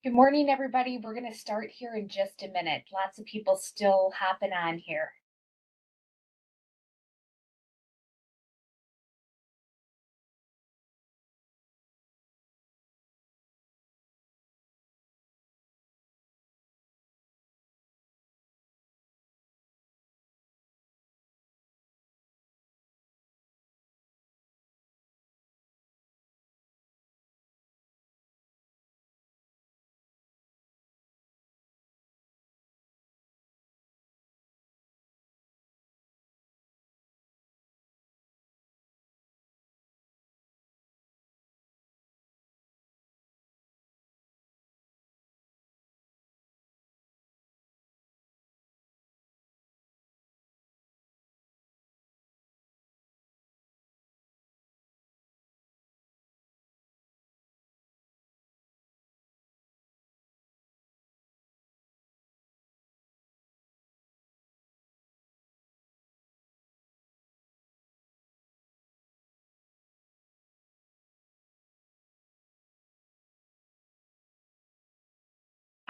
Good morning, everybody. We're going to start here in just a minute. Lots of people still hopping on here.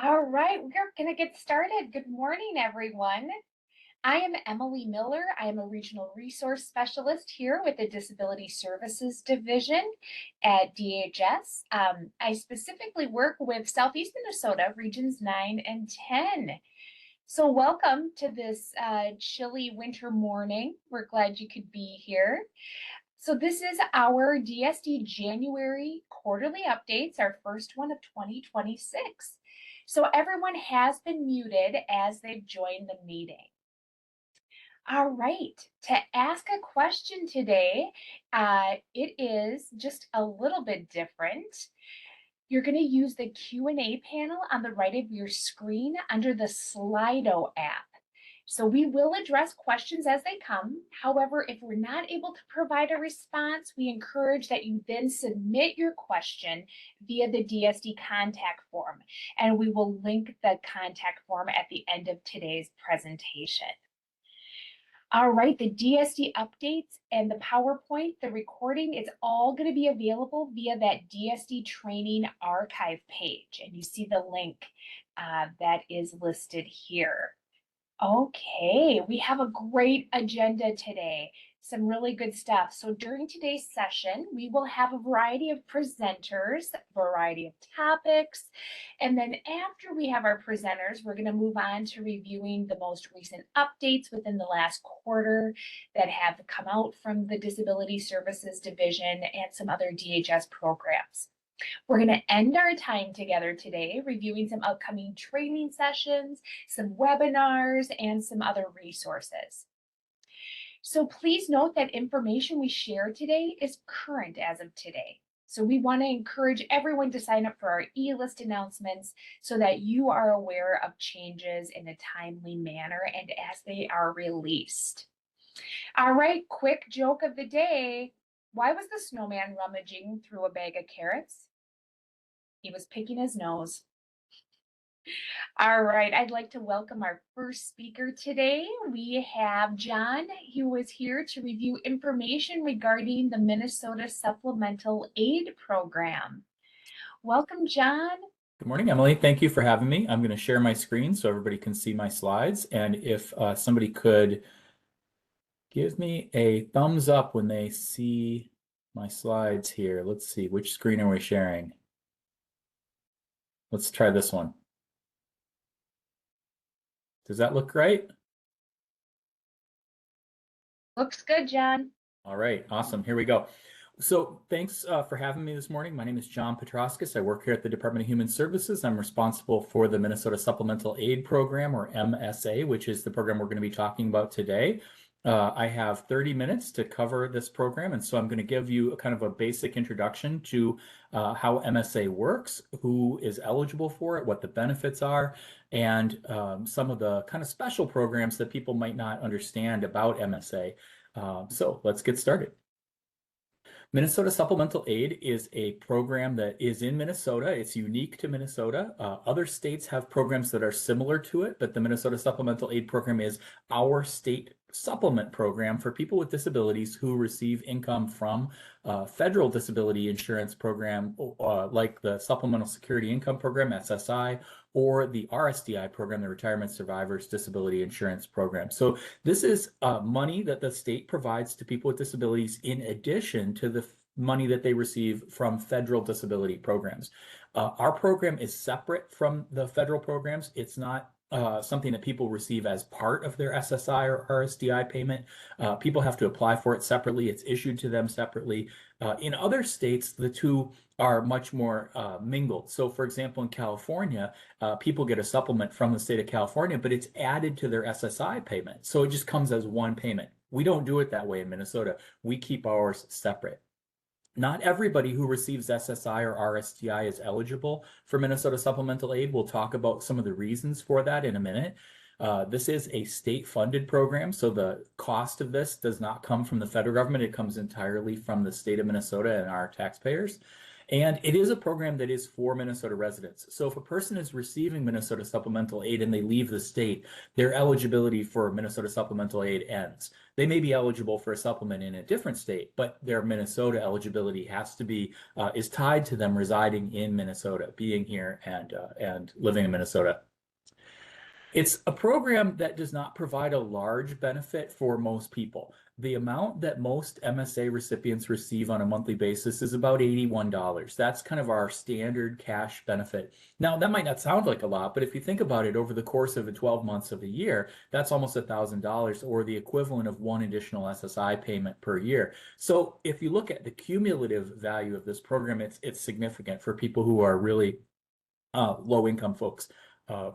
All right, we're going to get started. Good morning, everyone. I am Emily Miller. I am a regional resource specialist here with the Disability Services Division at DHS. I specifically work with Southeast Minnesota, regions 9 and 10. So, welcome to this chilly winter morning. We're glad you could be here. So this is our DSD January quarterly updates, our first one of 2026. So everyone has been muted as they've joined the meeting. All right, to ask a question today, it is just a little bit different. You're going to use the Q&A panel on the right of your screen under the Slido app. So we will address questions as they come. However, if we're not able to provide a response, we encourage that you then submit your question via the DSD contact form, and we will link the contact form at the end of today's presentation. All right, the DSD updates and the PowerPoint, the recording, it's all going to be available via that DSD training archive page. And you see the link that is listed here. Okay, we have a great agenda today. Some really good stuff. So during today's session, we will have a variety of presenters, a variety of topics. And then after we have our presenters, we're going to move on to reviewing the most recent updates within the last quarter that have come out from the Disability Services Division and some other DHS programs. We're going to end our time together today reviewing some upcoming training sessions, some webinars, and some other resources. So please note that information we share today is current as of today. So we want to encourage everyone to sign up for our e-list announcements so that you are aware of changes in a timely manner and as they are released. All right, quick joke of the day. Why was the snowman rummaging through a bag of carrots? He was picking his nose. All right, I'd like to welcome our first speaker today. We have John, who is here to review information regarding the Minnesota Supplemental Aid Program. Welcome, John. Good morning, Emily. Thank you for having me. I'm going to share my screen so everybody can see my slides. And if somebody could give me a thumbs up when they see my slides here. Let's see, which screen are we sharing? Let's try this one. Does that look right? Looks good, John. All right, awesome. Here we go. So thanks for having me this morning. My name is John Petroskis. I work here at the Department of Human Services. I'm responsible for the Minnesota Supplemental Aid Program, or MSA, which is the program we're going to be talking about today. I have 30 minutes to cover this program, and so I'm going to give you a kind of a basic introduction to how MSA works, who is eligible for it, what the benefits are, and some of the kind of special programs that people might not understand about MSA. So let's get started. Minnesota Supplemental Aid is a program that is in Minnesota. It's unique to Minnesota. Other states have programs that are similar to it, but the Minnesota Supplemental Aid program is our state supplement program for people with disabilities who receive income from federal disability insurance program, like the Supplemental Security Income Program, SSI, or the RSDI program, the Retirement Survivors Disability Insurance Program. So this is money that the state provides to people with disabilities in addition to the money that they receive from federal disability programs. Our program is separate from the federal programs. It's not something that people receive as part of their SSI or RSDI payment. People have to apply for it separately. It's issued to them separately. In other states, the two are much more mingled. So, for example, in California, people get a supplement from the state of California, but it's added to their SSI payment. So it just comes as one payment. We don't do it that way in Minnesota. We keep ours separate. Not everybody who receives SSI or RSDI is eligible for Minnesota Supplemental Aid. We'll talk about some of the reasons for that in a minute. This is a state-funded program, so the cost of this does not come from the federal government. It comes entirely from the state of Minnesota and our taxpayers. And it is a program that is for Minnesota residents. So if a person is receiving Minnesota Supplemental Aid and they leave the state, their eligibility for Minnesota Supplemental Aid ends. They may be eligible for a supplement in a different state, but their Minnesota eligibility has to be is tied to them residing in Minnesota, being here and living in Minnesota. It's a program that does not provide a large benefit for most people. The amount that most MSA recipients receive on a monthly basis is about $81. That's kind of our standard cash benefit. Now, that might not sound like a lot, but if you think about it over the course of the 12 months of a year, that's almost $1,000 or the equivalent of one additional SSI payment per year. So if you look at the cumulative value of this program, it's significant for people who are really low income folks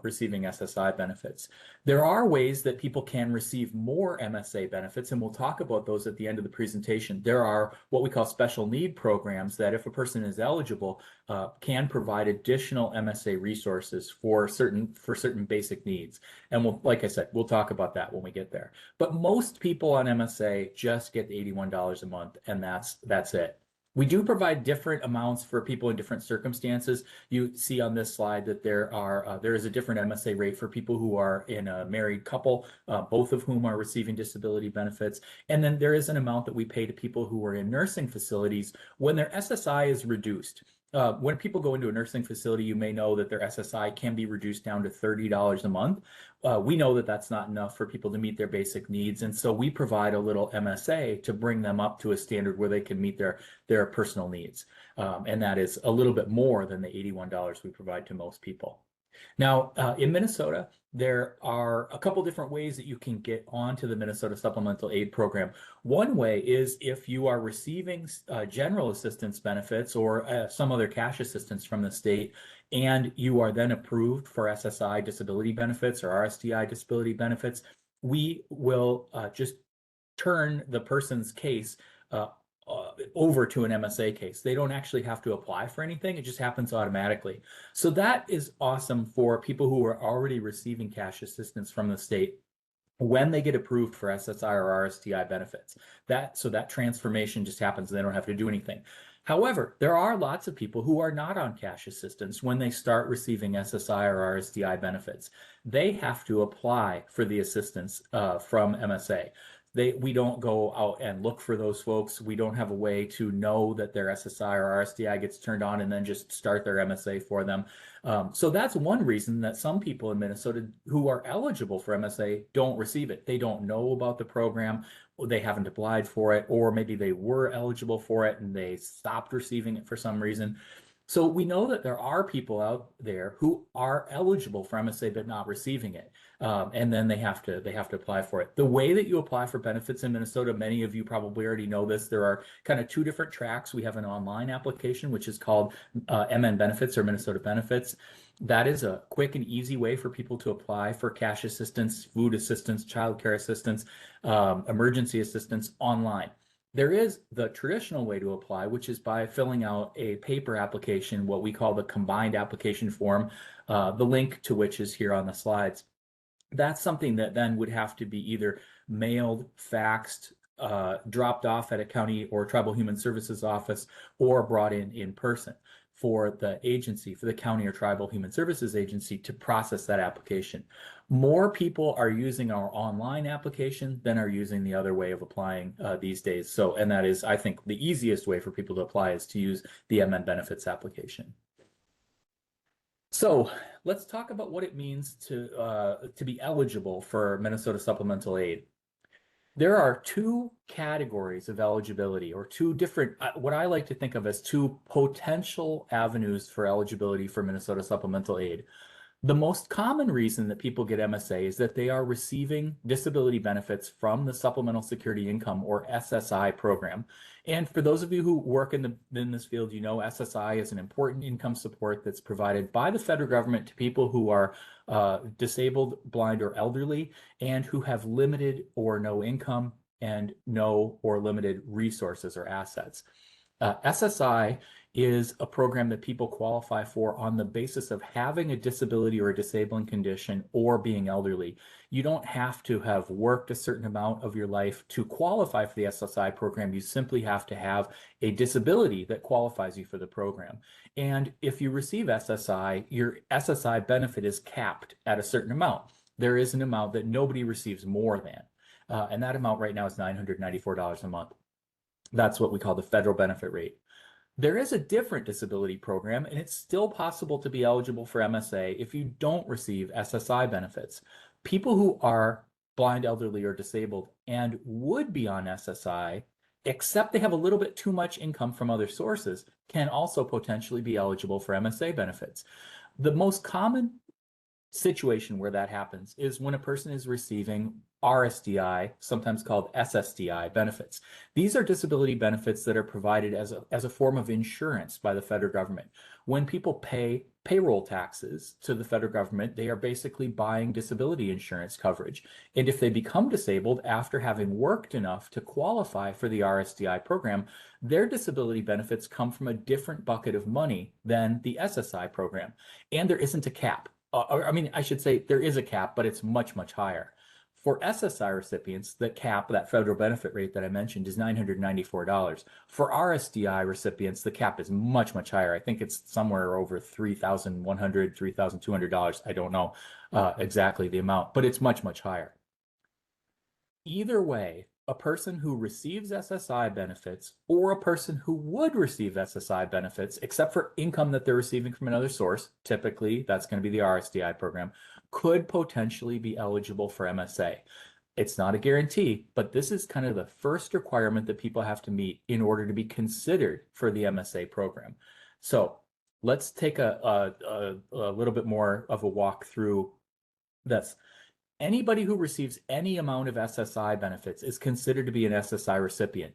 receiving SSI benefits. There are ways that people can receive more MSA benefits, and we'll talk about those at the end of the presentation. There are what we call special need programs that, if a person is eligible, can provide additional MSA resources for certain basic needs. And we'll, like I said, we'll talk about that when we get there. But most people on MSA just get $81 a month, and that's it. We do provide different amounts for people in different circumstances. You see on this slide that there is a different MSA rate for people who are in a married couple, both of whom are receiving disability benefits. And then there is an amount that we pay to people who are in nursing facilities when their SSI is reduced. When people go into a nursing facility, you may know that their SSI can be reduced down to $30 a month. We know that that's not enough for people to meet their basic needs. And so we provide a little MSA to bring them up to a standard where they can meet their personal needs. And that is a little bit more than the $81 we provide to most people. Now, in Minnesota, there are a couple different ways that you can get onto the Minnesota Supplemental Aid Program. One way is if you are receiving general assistance benefits or some other cash assistance from the state, and you are then approved for SSI disability benefits or RSDI disability benefits, we will just turn the person's case over to an MSA case. They don't actually have to apply for anything. It just happens automatically. So that is awesome for people who are already receiving cash assistance from the state when they get approved for SSI or RSDI benefits. So that transformation just happens. They don't have to do anything. However, there are lots of people who are not on cash assistance when they start receiving SSI or RSDI benefits. They have to apply for the assistance from MSA. We don't go out and look for those folks. We don't have a way to know that their SSI or RSDI gets turned on and then just start their MSA for them. So that's one reason that some people in Minnesota who are eligible for MSA don't receive it. They don't know about the program, or they haven't applied for it, or maybe they were eligible for it and they stopped receiving it for some reason. So we know that there are people out there who are eligible for MSA but not receiving it, and then they have to apply for it. The way that you apply for benefits in Minnesota, many of you probably already know this. There are kind of two different tracks. We have an online application which is called MN Benefits or Minnesota Benefits. That is a quick and easy way for people to apply for cash assistance, food assistance, childcare assistance, emergency assistance online. There is the traditional way to apply, which is by filling out a paper application, what we call the combined application form, the link to which is here on the slides. That's something that then would have to be either mailed, faxed, dropped off at a county or tribal human services office or brought in person for the agency, for the county or tribal human services agency to process that application. More people are using our online application than are using the other way of applying these days. So, and that is, I think, the easiest way for people to apply is to use the MN benefits application. So let's talk about what it means to be eligible for Minnesota supplemental aid. There are two categories of eligibility, or two different, what I like to think of as two potential avenues for eligibility for Minnesota supplemental aid. The most common reason that people get MSA is that they are receiving disability benefits from the Supplemental Security Income, or SSI program. And for those of you who work in this field, you know SSI is an important income support that's provided by the federal government to people who are disabled, blind, or elderly, and who have limited or no income and no or limited resources or assets. SSI is a program that people qualify for on the basis of having a disability or a disabling condition or being elderly. You don't have to have worked a certain amount of your life to qualify for the SSI program. You simply have to have a disability that qualifies you for the program. And if you receive SSI, your SSI benefit is capped at a certain amount. There is an amount that nobody receives more than. And that amount right now is $994 a month. That's what we call the federal benefit rate. There is a different disability program, and it's still possible to be eligible for MSA if you don't receive SSI benefits. People who are blind, elderly, or disabled and would be on SSI, except they have a little bit too much income from other sources, can also potentially be eligible for MSA benefits. The most common situation where that happens is when a person is receiving RSDI, sometimes called SSDI benefits. These are disability benefits that are provided as a form of insurance by the federal government. When people pay payroll taxes to the federal government, they are basically buying disability insurance coverage. And if they become disabled after having worked enough to qualify for the RSDI program, their disability benefits come from a different bucket of money than the SSI program. And there isn't a cap. I mean, I should say there is a cap, but it's much, much higher. For SSI recipients, the cap, that federal benefit rate that I mentioned, is $994. For RSDI recipients, the cap is much, much higher. I think it's somewhere over $3,100, $3,200. I don't know exactly the amount, but it's much, much higher. Either way, a person who receives SSI benefits or a person who would receive SSI benefits, except for income that they're receiving from another source, typically that's going to be the RSDI program, could potentially be eligible for MSA. It's not a guarantee, but this is kind of the first requirement that people have to meet in order to be considered for the MSA program. So let's take a little bit more of a walk through this. Anybody who receives any amount of SSI benefits is considered to be an SSI recipient.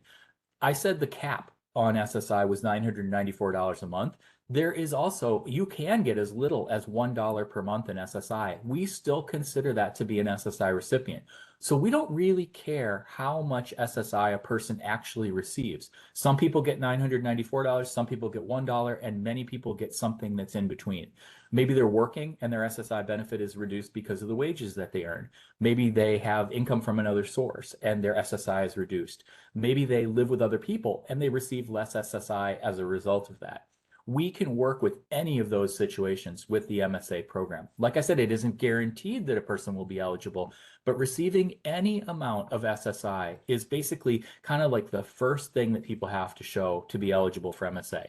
I said the cap on SSI was $994 a month. There is also, you can get as little as $1 per month in SSI. We still consider that to be an SSI recipient. So we don't really care how much SSI a person actually receives. Some people get $994, some people get $1, and many people get something that's in between. Maybe they're working and their SSI benefit is reduced because of the wages that they earn. Maybe they have income from another source and their SSI is reduced. Maybe they live with other people and they receive less SSI as a result of that. We can work with any of those situations with the MSA program. Like I said, it isn't guaranteed that a person will be eligible, but receiving any amount of SSI is basically kind of like the first thing that people have to show to be eligible for MSA.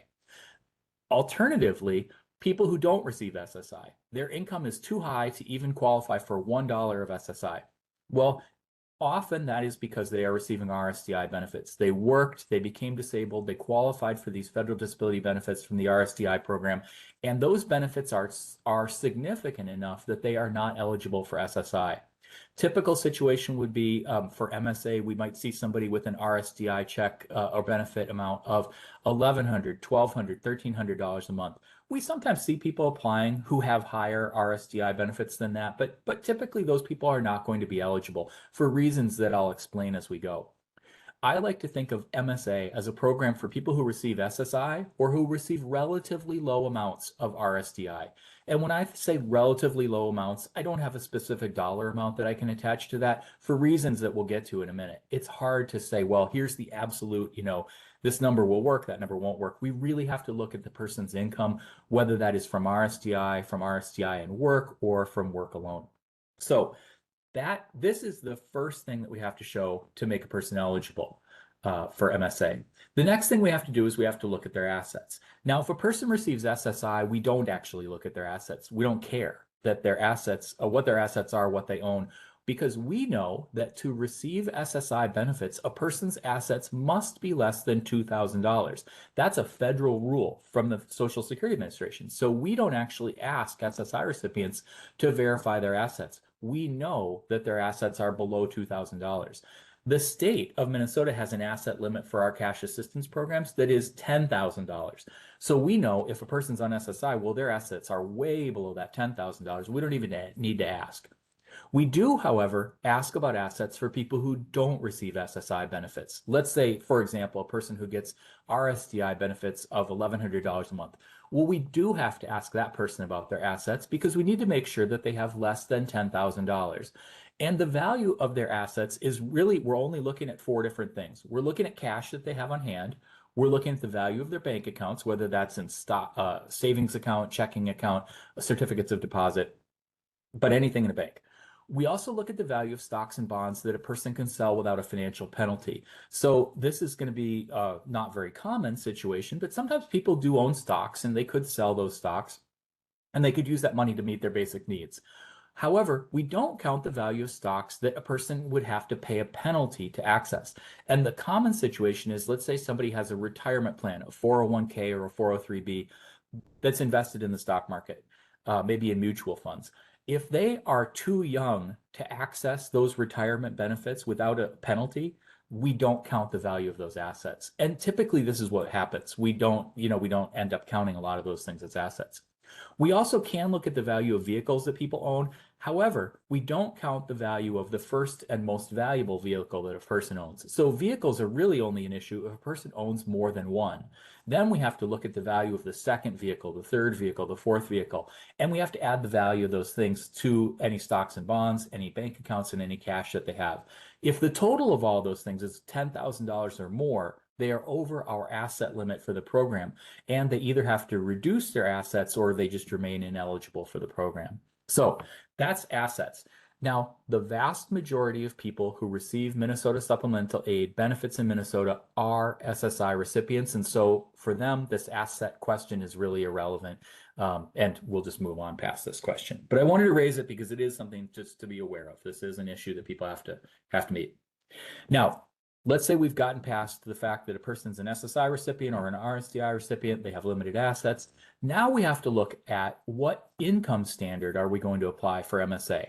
Alternatively, people who don't receive SSI, their income is too high to even qualify for $1 of SSI. Well, often that is because they are receiving RSDI benefits. They worked, they became disabled, they qualified for these federal disability benefits from the RSDI program, and those benefits are significant enough that they are not eligible for SSI. Typical situation would be for MSA, we might see somebody with an RSDI check or benefit amount of $1,100, $1,200, $1,300 a month. We sometimes see people applying who have higher RSDI benefits than that, but typically those people are not going to be eligible for reasons that I'll explain as we go. I like to think of MSA as a program for people who receive SSI or who receive relatively low amounts of RSDI. And when I say relatively low amounts, I don't have a specific dollar amount that I can attach to that for reasons that we'll get to in a minute. It's hard to say, well, here's the absolute, this number will work, that number won't work. We really have to look at the person's income, whether that is from RSDI and work, or from work alone. So this is the first thing that we have to show to make a person eligible for MSA. The next thing we have to do is we have to look at their assets. Now, if a person receives SSI, we don't actually look at their assets. We don't care that their assets, what their assets are, what they own, because we know that to receive SSI benefits, a person's assets must be less than $2,000. That's a federal rule from the Social Security Administration. So we don't actually ask SSI recipients to verify their assets. We know that their assets are below $2,000. The state of Minnesota has an asset limit for our cash assistance programs that is $10,000. So we know if a person's on SSI, well, their assets are way below that $10,000. We don't even need to ask. We do, however, ask about assets for people who don't receive SSI benefits. Let's say, for example, a person who gets RSDI benefits of $1,100 a month. Well, we do have to ask that person about their assets because we need to make sure that they have less than $10,000. And the value of their assets is really, we're only looking at four different things. We're looking at cash that they have on hand. We're looking at the value of their bank accounts, whether that's in stock, savings account, checking account, certificates of deposit, but anything in a bank. We also look at the value of stocks and bonds that a person can sell without a financial penalty. So this is going to be not very common situation, but sometimes people do own stocks and they could sell those stocks and they could use that money to meet their basic needs. However, we don't count the value of stocks that a person would have to pay a penalty to access. And the common situation is, let's say somebody has a retirement plan, a 401k or a 403b that's invested in the stock market, maybe in mutual funds. If they are too young to access those retirement benefits without a penalty, we don't count the value of those assets. And typically this is what happens. We don't end up counting a lot of those things as assets. We also can look at the value of vehicles that people own. However, we don't count the value of the first and most valuable vehicle that a person owns. So vehicles are really only an issue if a person owns more than one. Then we have to look at the value of the second vehicle, the third vehicle, the fourth vehicle, and we have to add the value of those things to any stocks and bonds, any bank accounts, and any cash that they have. If the total of all those things is $10,000 or more, they are over our asset limit for the program, and they either have to reduce their assets or they just remain ineligible for the program. So that's assets. Now, the vast majority of people who receive Minnesota supplemental aid benefits in Minnesota are SSI recipients. And so for them, this asset question is really irrelevant. And we'll just move on past this question. But I wanted to raise it because it is something just to be aware of. This is an issue that people have to meet. Now, let's say we've gotten past the fact that a person's an SSI recipient or an RSDI recipient, they have limited assets. Now we have to look at what income standard are we going to apply for MSA.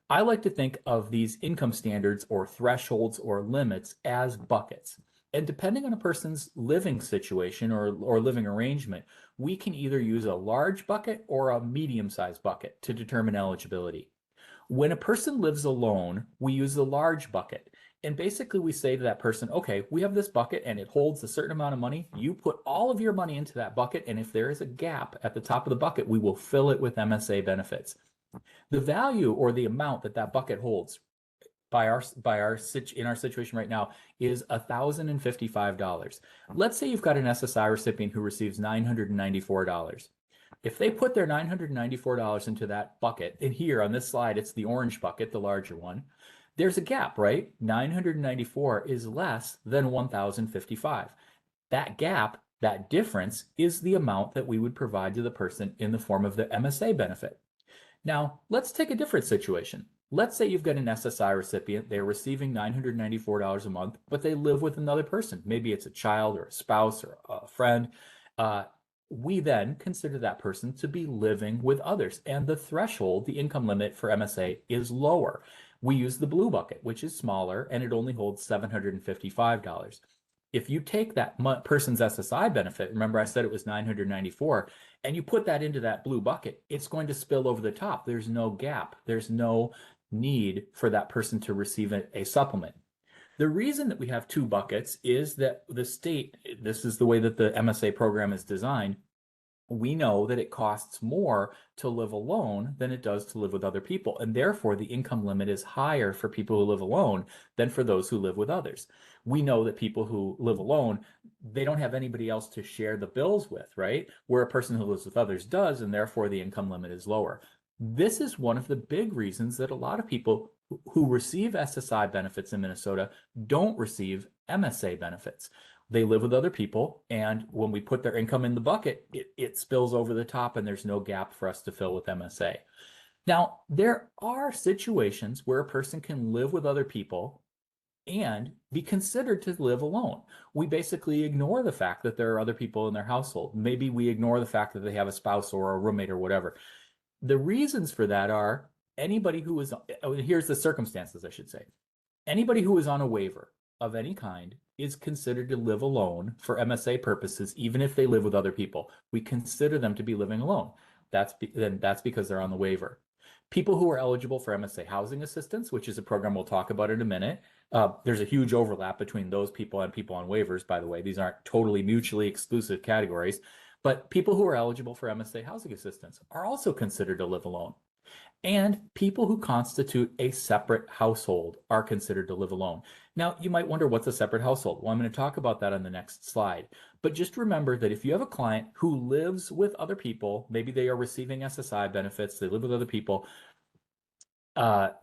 I like to think of these income standards or thresholds or limits as buckets. And depending on a person's living situation or living arrangement, we can either use a large bucket or a medium-sized bucket to determine eligibility. When a person lives alone, we use the large bucket. And basically we say to that person, okay, we have this bucket and it holds a certain amount of money. You put all of your money into that bucket. And if there is a gap at the top of the bucket, we will fill it with MSA benefits. The value or the amount that bucket holds in our situation right now is $1,055. Let's say you've got an SSI recipient who receives $994. If they put their $994 into that bucket, and here on this slide, it's the orange bucket, the larger one, there's a gap, right? 994 is less than 1,055. That gap, that difference, is the amount that we would provide to the person in the form of the MSA benefit. Now, let's take a different situation. Let's say you've got an SSI recipient, they're receiving $994 a month, but they live with another person. Maybe it's a child or a spouse or a friend. We then consider that person to be living with others. And the threshold, the income limit for MSA is lower. We use the blue bucket, which is smaller, and it only holds $755. If you take that person's SSI benefit, remember I said it was $994, and you put that into that blue bucket, it's going to spill over the top. There's no gap. There's no need for that person to receive a supplement. The reason that we have two buckets is that the state, this is the way that the MSA program is designed. We know that it costs more to live alone than it does to live with other people. And therefore, the income limit is higher for people who live alone than for those who live with others. We know that people who live alone, they don't have anybody else to share the bills with, right? Where a person who lives with others does, and therefore the income limit is lower. This is one of the big reasons that a lot of people who receive SSI benefits in Minnesota don't receive MSA benefits. They live with other people, and when we put their income in the bucket, it spills over the top, and there's no gap for us to fill with MSA. Now, there are situations where a person can live with other people and be considered to live alone. We basically ignore the fact that there are other people in their household. Maybe we ignore the fact that they have a spouse or a roommate or whatever. The reasons for that are anybody who is, here's the circumstances, I should say. Anybody who is on a waiver of any kind is considered to live alone for MSA purposes, even if they live with other people. We consider them to be living alone. That's because they're on the waiver. People who are eligible for MSA housing assistance, which is a program we'll talk about in a minute. There's a huge overlap between those people and people on waivers, by the way. These aren't totally mutually exclusive categories. But people who are eligible for MSA housing assistance are also considered to live alone. And people who constitute a separate household are considered to live alone. Now, you might wonder, what's a separate household? Well, I'm going to talk about that on the next slide. But just remember that if you have a client who lives with other people, maybe they are receiving SSI benefits, they live with other people,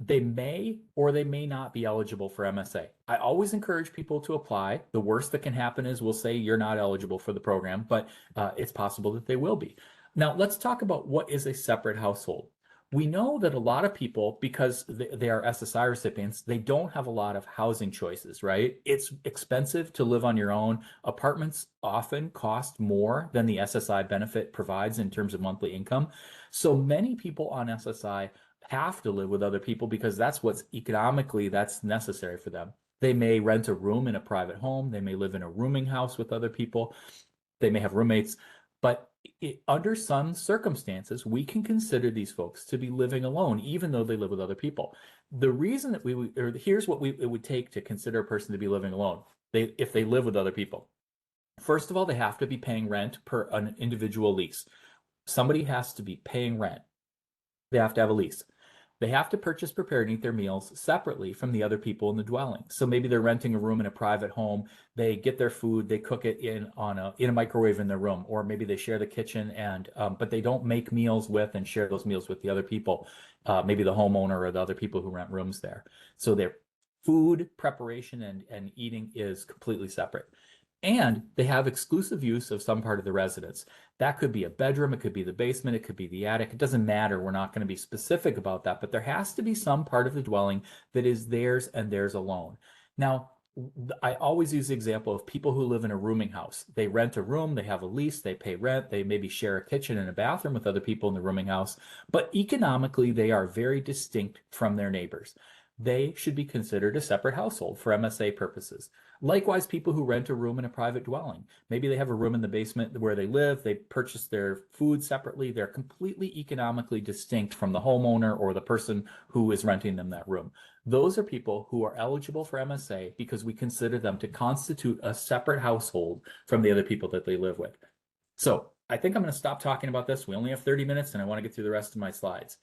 they may or they may not be eligible for MSA. I always encourage people to apply. The worst that can happen is we'll say you're not eligible for the program, but it's possible that they will be. Now, let's talk about what is a separate household. We know that a lot of people, because they are SSI recipients, they don't have a lot of housing choices, right? It's expensive to live on your own. Apartments often cost more than the SSI benefit provides in terms of monthly income. So many people on SSI have to live with other people because that's what's economically that's necessary for them. They may rent a room in a private home. They may live in a rooming house with other people. They may have roommates, but under some circumstances, we can consider these folks to be living alone, even though they live with other people. The reason that here's what it would take to consider a person to be living alone. If they live with other people. First of all, they have to be paying rent per an individual lease. Somebody has to be paying rent. They have to have a lease. They have to purchase, prepare, and eat their meals separately from the other people in the dwelling. So maybe they're renting a room in a private home. They get their food, they cook it in a microwave in their room, or maybe they share the kitchen but they don't make meals with and share those meals with the other people, maybe the homeowner or the other people who rent rooms there. So their food preparation and eating is completely separate. And they have exclusive use of some part of the residence. That could be a bedroom, it could be the basement, it could be the attic. It doesn't matter. We're not going to be specific about that, but there has to be some part of the dwelling that is theirs and theirs alone. Now, I always use the example of people who live in a rooming house. They rent a room, they have a lease, they pay rent, they maybe share a kitchen and a bathroom with other people in the rooming house, but economically, they are very distinct from their neighbors. They should be considered a separate household for MSA purposes. Likewise, people who rent a room in a private dwelling. Maybe they have a room in the basement where they live, they purchase their food separately. They're completely economically distinct from the homeowner or the person who is renting them that room. Those are people who are eligible for MSA because we consider them to constitute a separate household from the other people that they live with. So I think I'm going to stop talking about this. We only have 30 minutes and I want to get through the rest of my slides.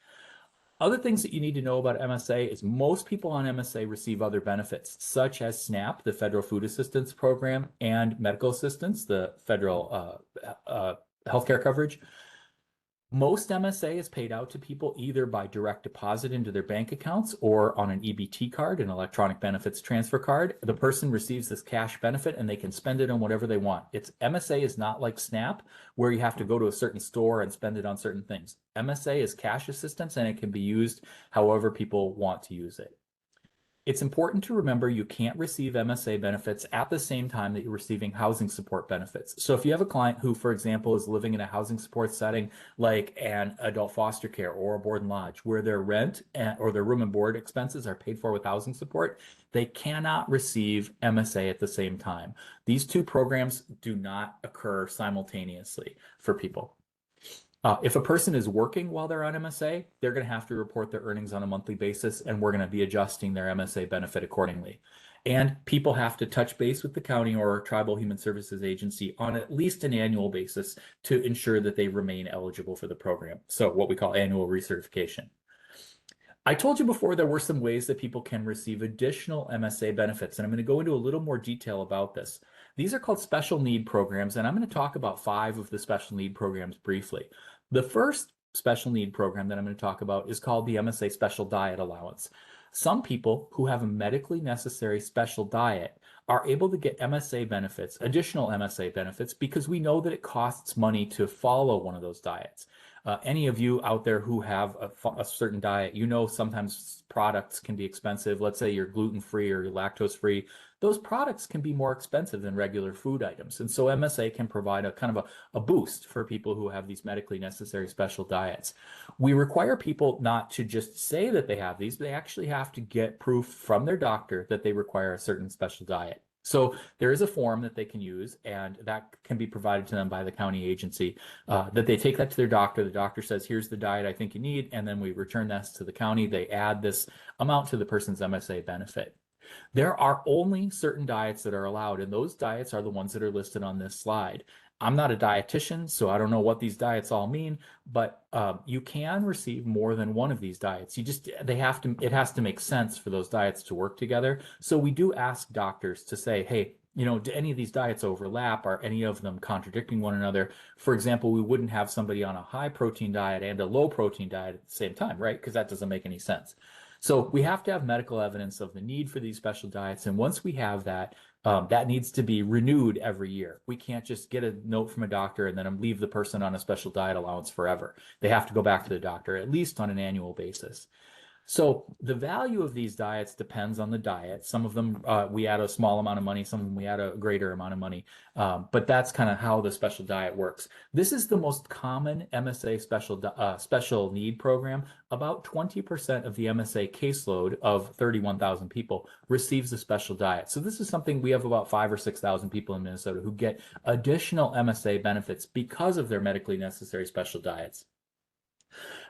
Other things that you need to know about MSA is most people on MSA receive other benefits, such as SNAP, the Federal Food Assistance Program, and medical assistance, the federal healthcare coverage. Most MSA is paid out to people either by direct deposit into their bank accounts or on an EBT card, an electronic benefits transfer card. The person receives this cash benefit and they can spend it on whatever they want. MSA is not like SNAP, where you have to go to a certain store and spend it on certain things. MSA is cash assistance and it can be used however people want to use it. It's important to remember you can't receive MSA benefits at the same time that you're receiving housing support benefits. So if you have a client who, for example, is living in a housing support setting like an adult foster care or a board and lodge, where their rent or their room and board expenses are paid for with housing support, they cannot receive MSA at the same time. These two programs do not occur simultaneously for people. If a person is working while they're on MSA, they're going to have to report their earnings on a monthly basis, and we're going to be adjusting their MSA benefit accordingly. And people have to touch base with the county or tribal human services agency on at least an annual basis to ensure that they remain eligible for the program. So what we call annual recertification. I told you before there were some ways that people can receive additional MSA benefits, and I'm going to go into a little more detail about this. These are called special need programs, and I'm going to talk about 5 of the special need programs briefly. The first special need program that I'm going to talk about is called the MSA Special Diet Allowance. Some people who have a medically necessary special diet are able to get MSA benefits, additional MSA benefits, because we know that it costs money to follow one of those diets. Any of you out there who have a certain diet, you know sometimes products can be expensive. Let's say you're gluten-free or you're lactose-free. Those products can be more expensive than regular food items. And so MSA can provide a kind of a boost for people who have these medically necessary special diets. We require people not to just say that they have these, but they actually have to get proof from their doctor that they require a certain special diet. So there is a form that they can use, and that can be provided to them by the county agency, that they take that to their doctor. The doctor says, here's the diet I think you need, and then we return that to the county. They add this amount to the person's MSA benefit. There are only certain diets that are allowed, and those diets are the ones that are listed on this slide. I'm not a dietitian, so I don't know what these diets all mean, but you can receive more than one of these diets. It has to make sense for those diets to work together. So we do ask doctors to say, hey, do any of these diets overlap? Are any of them contradicting one another? For example, we wouldn't have somebody on a high protein diet and a low protein diet at the same time, right? Because that doesn't make any sense. So we have to have medical evidence of the need for these special diets. And once we have that, that needs to be renewed every year. We can't just get a note from a doctor and then leave the person on a special diet allowance forever. They have to go back to the doctor at least on an annual basis. So the value of these diets depends on the diet. Some of them we add a small amount of money, some of them we add a greater amount of money. But that's kind of how the special diet works. This is the most common MSA special need program. About 20% of the MSA caseload of 31,000 people receives a special diet. So this is something we have about 5,000 or 6,000 people in Minnesota who get additional MSA benefits because of their medically necessary special diets.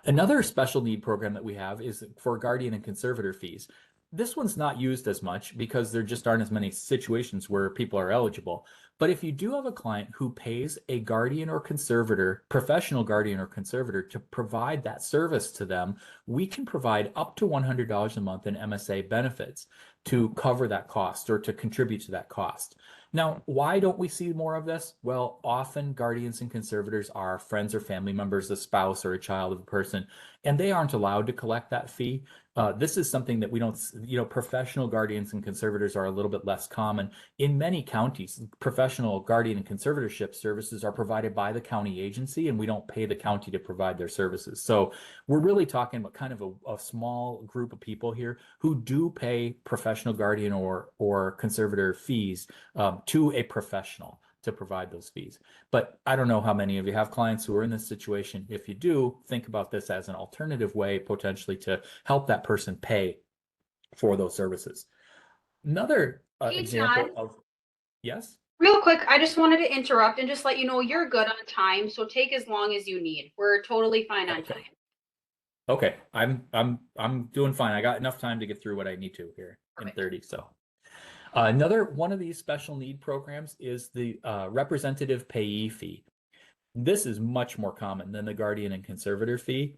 Another special need program that we have is for guardian and conservator fees. This one's not used as much because there just aren't as many situations where people are eligible. But if you do have a client who pays a guardian or conservator, professional guardian or conservator, to provide that service to them, we can provide up to $100 a month in MSA benefits to cover that cost or to contribute to that cost. Now, why don't we see more of this? Well, often guardians and conservators are friends or family members, a spouse or a child of a person, and they aren't allowed to collect that fee. This is something that we don't, professional guardians and conservators are a little bit less common. In many counties, professional guardian and conservatorship services are provided by the county agency, and we don't pay the county to provide their services. So we're really talking about kind of a small group of people here who do pay professional guardian or conservator fees to a professional to provide those fees. But I don't know how many of you have clients who are in this situation. If you do, think about this as an alternative way potentially to help that person pay for those services. Another Hey, example John, of, yes? real quick, I just wanted to interrupt and just let you know you're good on time, so take as long as you need. We're totally fine on Okay. time. Okay, I'm doing fine. I got enough time to get through what I need to here in 30. So another one of these special need programs is the representative payee fee. This is much more common than the guardian and conservator fee.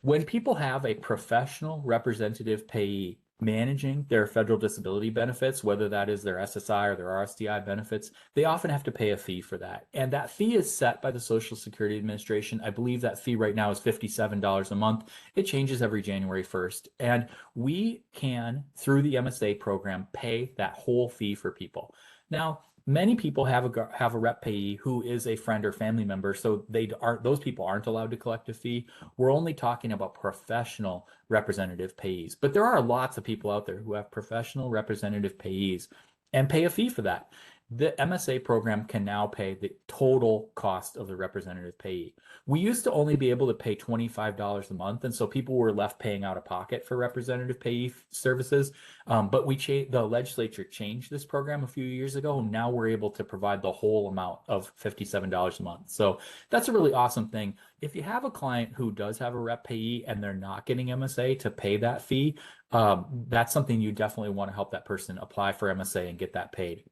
When people have a professional representative payee managing their federal disability benefits, whether that is their SSI or their RSDI benefits, they often have to pay a fee for that. And that fee is set by the Social Security Administration. I believe that fee right now is $57 a month. It changes every January 1st. And we can, through the MSA program, pay that whole fee for people. Now, many people have a rep payee who is a friend or family member, so those people aren't allowed to collect a fee. We're only talking about professional representative payees, but there are lots of people out there who have professional representative payees and pay a fee for that. the MSA program can now pay the total cost of the representative payee. We used to only be able to pay $25 a month, and so people were left paying out of pocket for representative payee services. But the legislature changed this program a few years ago, and now we're able to provide the whole amount of $57 a month. So that's a really awesome thing. If you have a client who does have a rep payee and they're not getting MSA to pay that fee, that's something you definitely want to help that person apply for MSA and get that paid.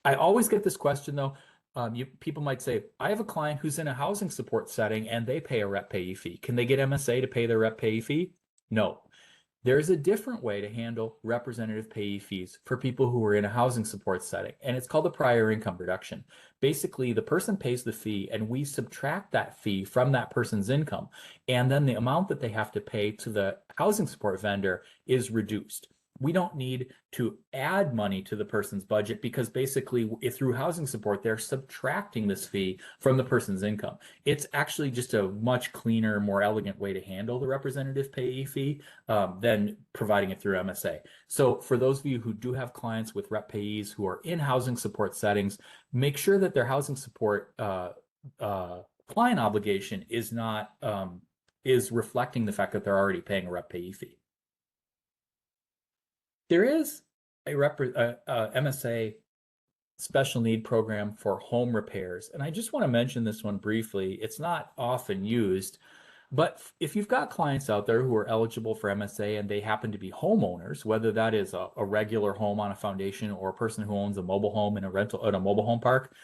I always get this question though. People might say, I have a client who's in a housing support setting and they pay a rep payee fee. Can they get MSA to pay their rep payee fee? No. There's a different way to handle representative payee fees for people who are in a housing support setting, and it's called the prior income reduction. Basically, the person pays the fee and we subtract that fee from that person's income, and then the amount that they have to pay to the housing support vendor is reduced. We don't need to add money to the person's budget because basically through housing support, they're subtracting this fee from the person's income. It's actually just a much cleaner, more elegant way to handle the representative payee fee than providing it through MSA. So for those of you who do have clients with rep payees who are in housing support settings, make sure that their housing support client obligation is not is reflecting the fact that they're already paying a rep payee fee. There is a MSA special need program for home repairs, and I just want to mention this one briefly. It's not often used, but if you've got clients out there who are eligible for MSA and they happen to be homeowners, whether that is a regular home on a foundation or a person who owns a mobile home in a mobile home park,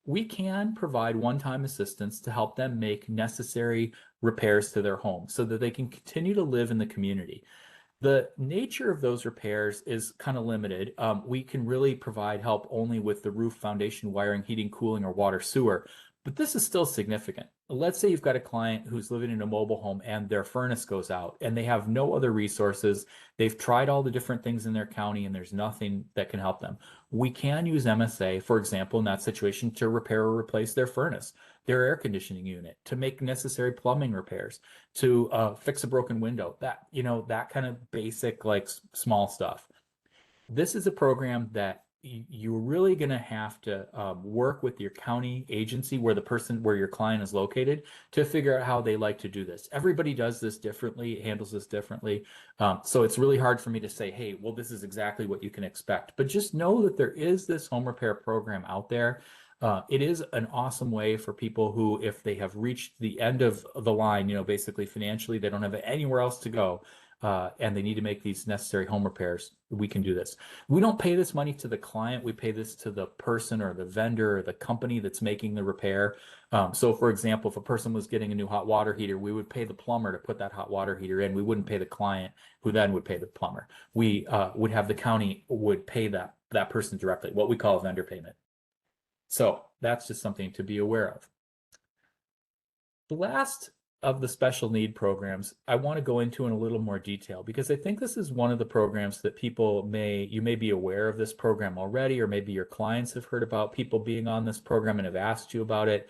we can provide one-time assistance to help them make necessary repairs to their home so that they can continue to live in the community. The nature of those repairs is kind of limited. We can really provide help only with the roof, foundation, wiring, heating, cooling, or water sewer, but this is still significant. Let's say you've got a client who's living in a mobile home and their furnace goes out and they have no other resources. They've tried all the different things in their county and there's nothing that can help them. We can use MSA, for example, in that situation to repair or replace their furnace, their air conditioning unit, to make necessary plumbing repairs, to fix a broken window, that kind of basic, like small stuff. This is a program that you're really going to have to work with your county agency where your client is located to figure out how they like to do this. Everybody does this differently, handles this differently. So it's really hard for me to say, hey, well, this is exactly what you can expect. But just know that there is this home repair program out there. It is an awesome way for people who, if they have reached the end of the line, basically financially, they don't have anywhere else to go. And they need to make these necessary home repairs, we can do this. We don't pay this money to the client. We pay this to the person or the vendor or the company that's making the repair. So for example, if a person was getting a new hot water heater, we would pay the plumber to put that hot water heater in. We wouldn't pay the client who then would pay the plumber. We would have the county would pay that person directly, what we call a vendor payment. So that's just something to be aware of. The last of the special need programs I want to go into in a little more detail because I think this is one of the programs that you may be aware of this program already, or maybe your clients have heard about people being on this program and have asked you about it.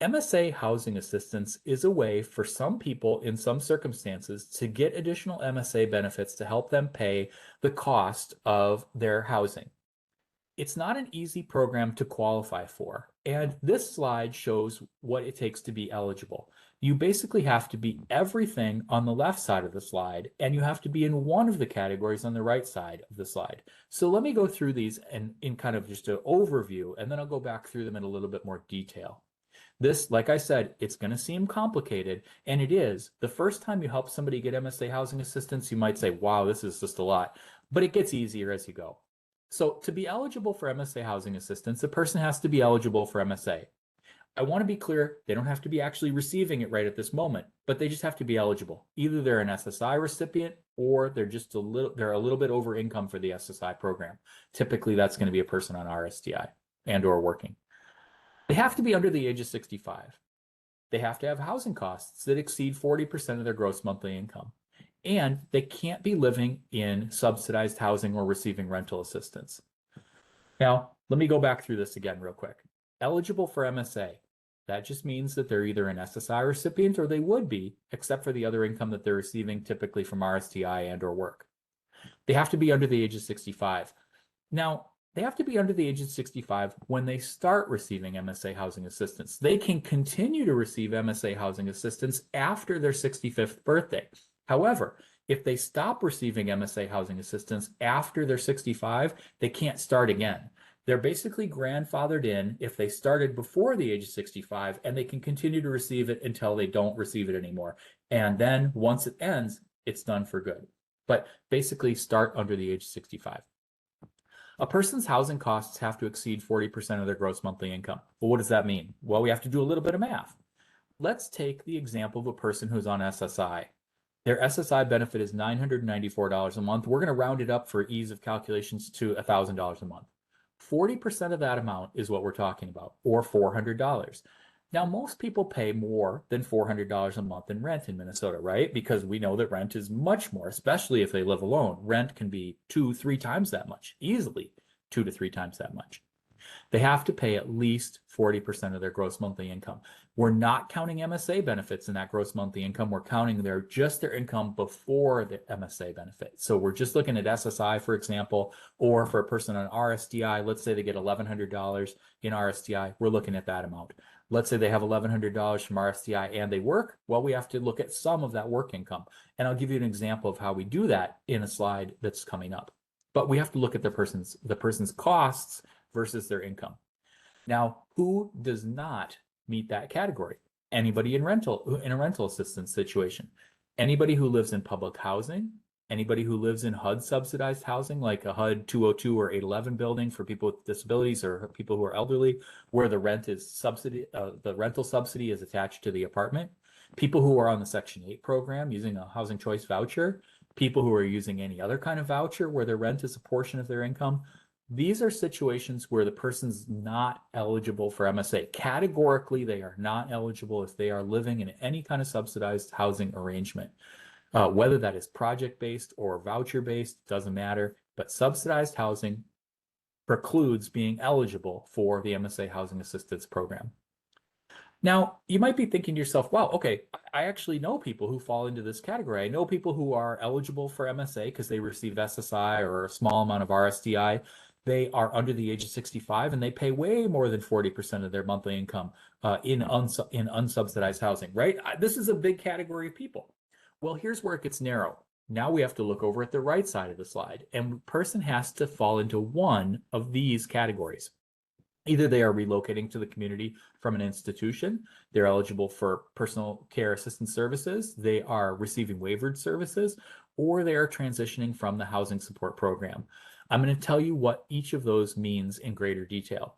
MSA housing assistance is a way for some people in some circumstances to get additional MSA benefits to help them pay the cost of their housing. It's not an easy program to qualify for, and this slide shows what it takes to be eligible. You basically have to be everything on the left side of the slide, and you have to be in one of the categories on the right side of the slide. So let me go through these and in kind of just an overview, and then I'll go back through them in a little bit more detail. This, like I said, it's going to seem complicated, and it is. The first time you help somebody get MSA housing assistance, you might say, wow, this is just a lot, but it gets easier as you go. So to be eligible for MSA housing assistance, a person has to be eligible for MSA. I want to be clear, they don't have to be actually receiving it right at this moment, but they just have to be eligible. Either they're an SSI recipient or they're a little bit over income for the SSI program. Typically, that's going to be a person on RSDI and or working. They have to be under the age of 65. They have to have housing costs that exceed 40% of their gross monthly income. And they can't be living in subsidized housing or receiving rental assistance. Now, let me go back through this again real quick. Eligible for MSA. That just means that they're either an SSI recipient or they would be, except for the other income that they're receiving typically from RSTI and or work. They have to be under the age of 65. Now, they have to be under the age of 65 when they start receiving MSA housing assistance. They can continue to receive MSA housing assistance after their 65th birthday. However, if they stop receiving MSA housing assistance after they're 65, they can't start again. They're basically grandfathered in if they started before the age of 65, and they can continue to receive it until they don't receive it anymore. And then once it ends, it's done for good. But basically start under the age of 65. A person's housing costs have to exceed 40% of their gross monthly income. Well, what does that mean? Well, we have to do a little bit of math. Let's take the example of a person who's on SSI. Their SSI benefit is $994 a month. We're going to round it up for ease of calculations to $1,000 a month. 40% of that amount is what we're talking about, or $400. Now, most people pay more than $400 a month in rent in Minnesota, right? Because we know that rent is much more, especially if they live alone. Rent can be 2-3 times that much, easily 2 to 3 times that much. They have to pay at least 40% of their gross monthly income. We're not counting MSA benefits in that gross monthly income. We're counting just their income before the MSA benefit. So we're just looking at SSI, for example, or for a person on RSDI, let's say they get $1,100 in RSDI, we're looking at that amount. Let's say they have $1,100 from RSDI and they work. Well, we have to look at some of that work income. And I'll give you an example of how we do that in a slide that's coming up. But we have to look at the person's costs versus their income. Now, who does not meet that category? Anybody in a rental assistance situation. Anybody who lives in public housing, anybody who lives in HUD subsidized housing, like a HUD 202 or 811 building for people with disabilities or people who are elderly, where the rental subsidy is attached to the apartment. People who are on the Section 8 program using a housing choice voucher, people who are using any other kind of voucher where their rent is a portion of their income. These are situations where the person's not eligible for MSA. Categorically, they are not eligible if they are living in any kind of subsidized housing arrangement. Whether that is project-based or voucher-based, doesn't matter, but subsidized housing precludes being eligible for the MSA Housing Assistance Program. Now, you might be thinking to yourself, wow, okay, I actually know people who fall into this category. I know people who are eligible for MSA because they receive SSI or a small amount of RSDI. They are under the age of 65 and they pay way more than 40% of their monthly income in unsubsidized housing, right? This is a big category of people. Well, here's where it gets narrow. Now we have to look over at the right side of the slide, and the person has to fall into one of these categories. Either they are relocating to the community from an institution, they're eligible for personal care assistance services, they are receiving waivered services, or they are transitioning from the housing support program. I'm going to tell you what each of those means in greater detail.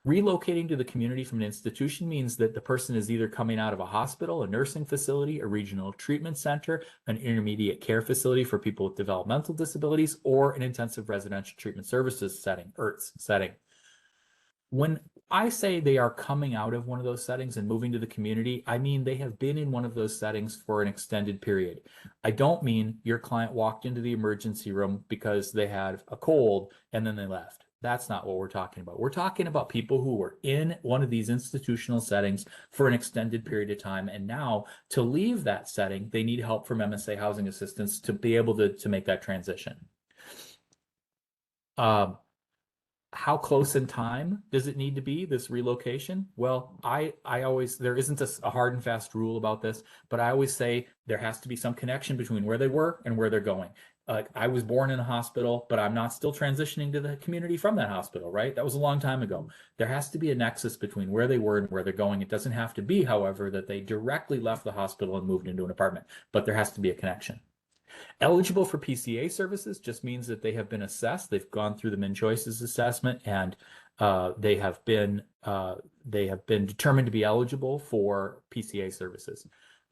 Relocating to the community from an institution means that the person is either coming out of a hospital, a nursing facility, a regional treatment center, an intermediate care facility for people with developmental disabilities, or an intensive residential treatment services setting, IRTS setting. When I say they are coming out of one of those settings and moving to the community, I mean they have been in one of those settings for an extended period. I don't mean your client walked into the emergency room because they had a cold and then they left. That's not what we're talking about. We're talking about people who were in one of these institutional settings for an extended period of time, and now to leave that setting, they need help from MSA Housing Assistance to be able to make that transition. How close in time does it need to be, this relocation? Well, I always, there isn't a hard and fast rule about this, but I always say there has to be some connection between where they were and where they're going. I was born in a hospital, but I'm not still transitioning to the community from that hospital, right? That was a long time ago. There has to be a nexus between where they were and where they're going. It doesn't have to be, however, that they directly left the hospital and moved into an apartment, but there has to be a connection. Eligible for PCA services just means that they have been assessed. They've gone through the Min Choices assessment, and they have been determined to be eligible for PCA services.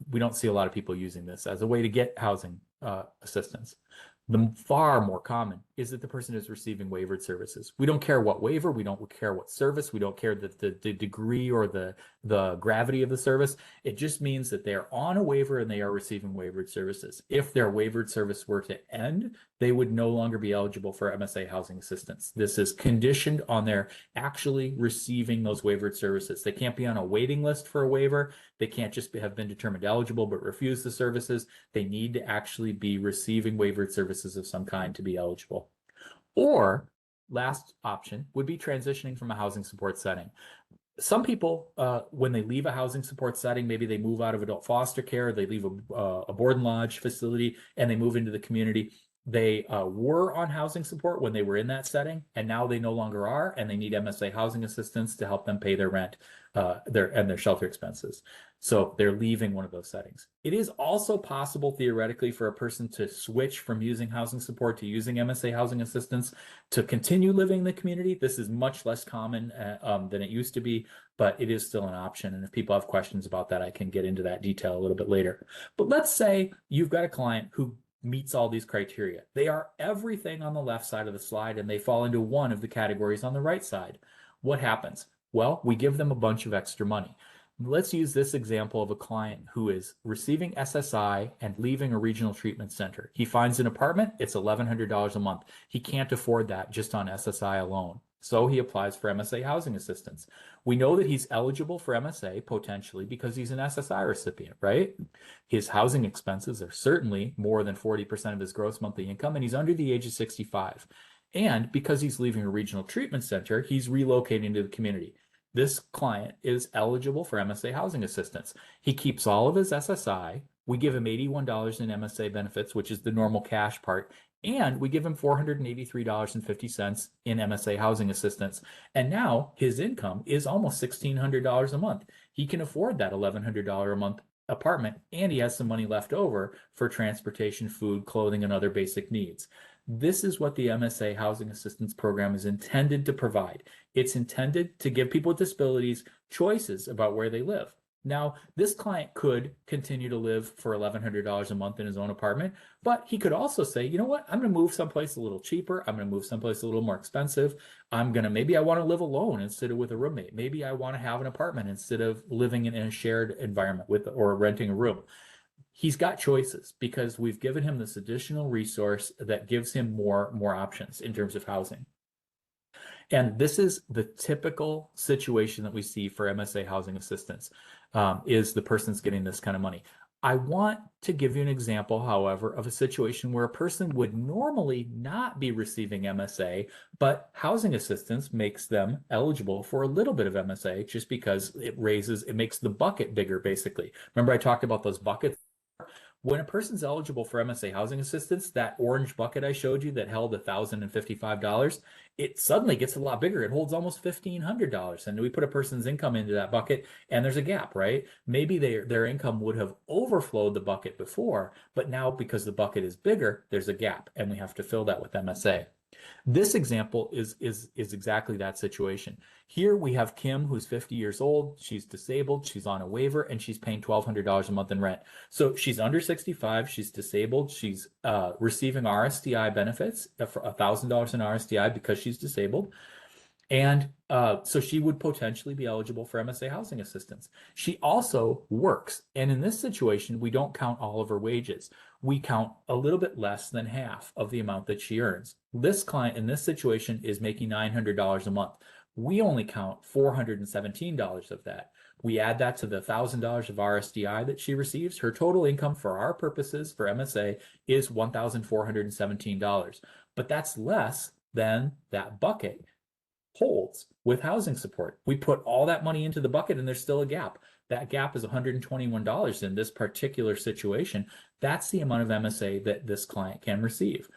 We don't see a lot of people using this as a way to get housing assistance. The far more common is that the person is receiving waivered services. We don't care what waiver, we don't care what service, we don't care the degree or the gravity of the service. It just means that they are on a waiver and they are receiving waivered services. If their waivered service were to end, they would no longer be eligible for MSA housing assistance. This is conditioned on their actually receiving those waivered services. They can't be on a waiting list for a waiver. They can't just have been determined eligible but refuse the services. They need to actually be receiving waivered services of some kind to be eligible. Or last option would be transitioning from a housing support setting. Some people, when they leave a housing support setting, maybe they move out of adult foster care, they leave a board and lodge facility, and they move into the community. They were on housing support when they were in that setting, and now they no longer are, and they need MSA housing assistance to help them pay their rent, their shelter expenses. So they're leaving one of those settings. It is also possible theoretically for a person to switch from using housing support to using MSA housing assistance to continue living in the community. This is much less common than it used to be, but it is still an option. And if people have questions about that, I can get into that detail a little bit later. But let's say you've got a client who meets all these criteria. They are everything on the left side of the slide, and they fall into one of the categories on the right side. What happens? Well, we give them a bunch of extra money. Let's use this example of a client who is receiving SSI and leaving a regional treatment center. He finds an apartment, it's $1,100 a month. He can't afford that just on SSI alone. So he applies for MSA housing assistance. We know that he's eligible for MSA potentially because he's an SSI recipient, right? His housing expenses are certainly more than 40% of his gross monthly income, and he's under the age of 65. And because he's leaving a regional treatment center, he's relocating to the community. This client is eligible for MSA housing assistance. He keeps all of his SSI. We give him $81 in MSA benefits, which is the normal cash part, and we give him $483.50 in MSA housing assistance. And now his income is almost $1,600 a month. He can afford that $1,100 a month apartment, and he has some money left over for transportation, food, clothing, and other basic needs. This is what the MSA Housing Assistance Program is intended to provide. It's intended to give people with disabilities choices about where they live. Now, this client could continue to live for $1,100 a month in his own apartment, but he could also say, you know what, I'm going to move someplace a little cheaper. I'm going to move someplace a little more expensive. Maybe I want to live alone instead of with a roommate. Maybe I want to have an apartment instead of living in a shared environment or renting a room. He's got choices because we've given him this additional resource that gives him more options in terms of housing. And this is the typical situation that we see for MSA housing assistance, is the person's getting this kind of money. I want to give you an example, however, of a situation where a person would normally not be receiving MSA, but housing assistance makes them eligible for a little bit of MSA just because it makes the bucket bigger, basically. Remember I talked about those buckets? When a person's eligible for MSA housing assistance, that orange bucket I showed you that held $1,055, it suddenly gets a lot bigger. It holds almost $1,500. And we put a person's income into that bucket and there's a gap, right? Maybe their income would have overflowed the bucket before, but now because the bucket is bigger, there's a gap and we have to fill that with MSA. This example is exactly that situation. Here we have Kim, who's 50 years old. She's disabled. She's on a waiver, and she's paying $1,200 a month in rent. So she's under 65. She's disabled. She's receiving RSDI benefits for $1,000 in RSDI because she's disabled. And so she would potentially be eligible for MSA housing assistance. She also works. And in this situation, we don't count all of her wages. We count a little bit less than half of the amount that she earns. This client in this situation is making $900 a month. We only count $417 of that. We add that to the $1,000 of RSDI that she receives. Her total income for our purposes for MSA is $1,417. But that's less than that bucket holds with housing support. We put all that money into the bucket and there's still a gap. That gap is $121 in this particular situation. That's the amount of MSA that this client can receive.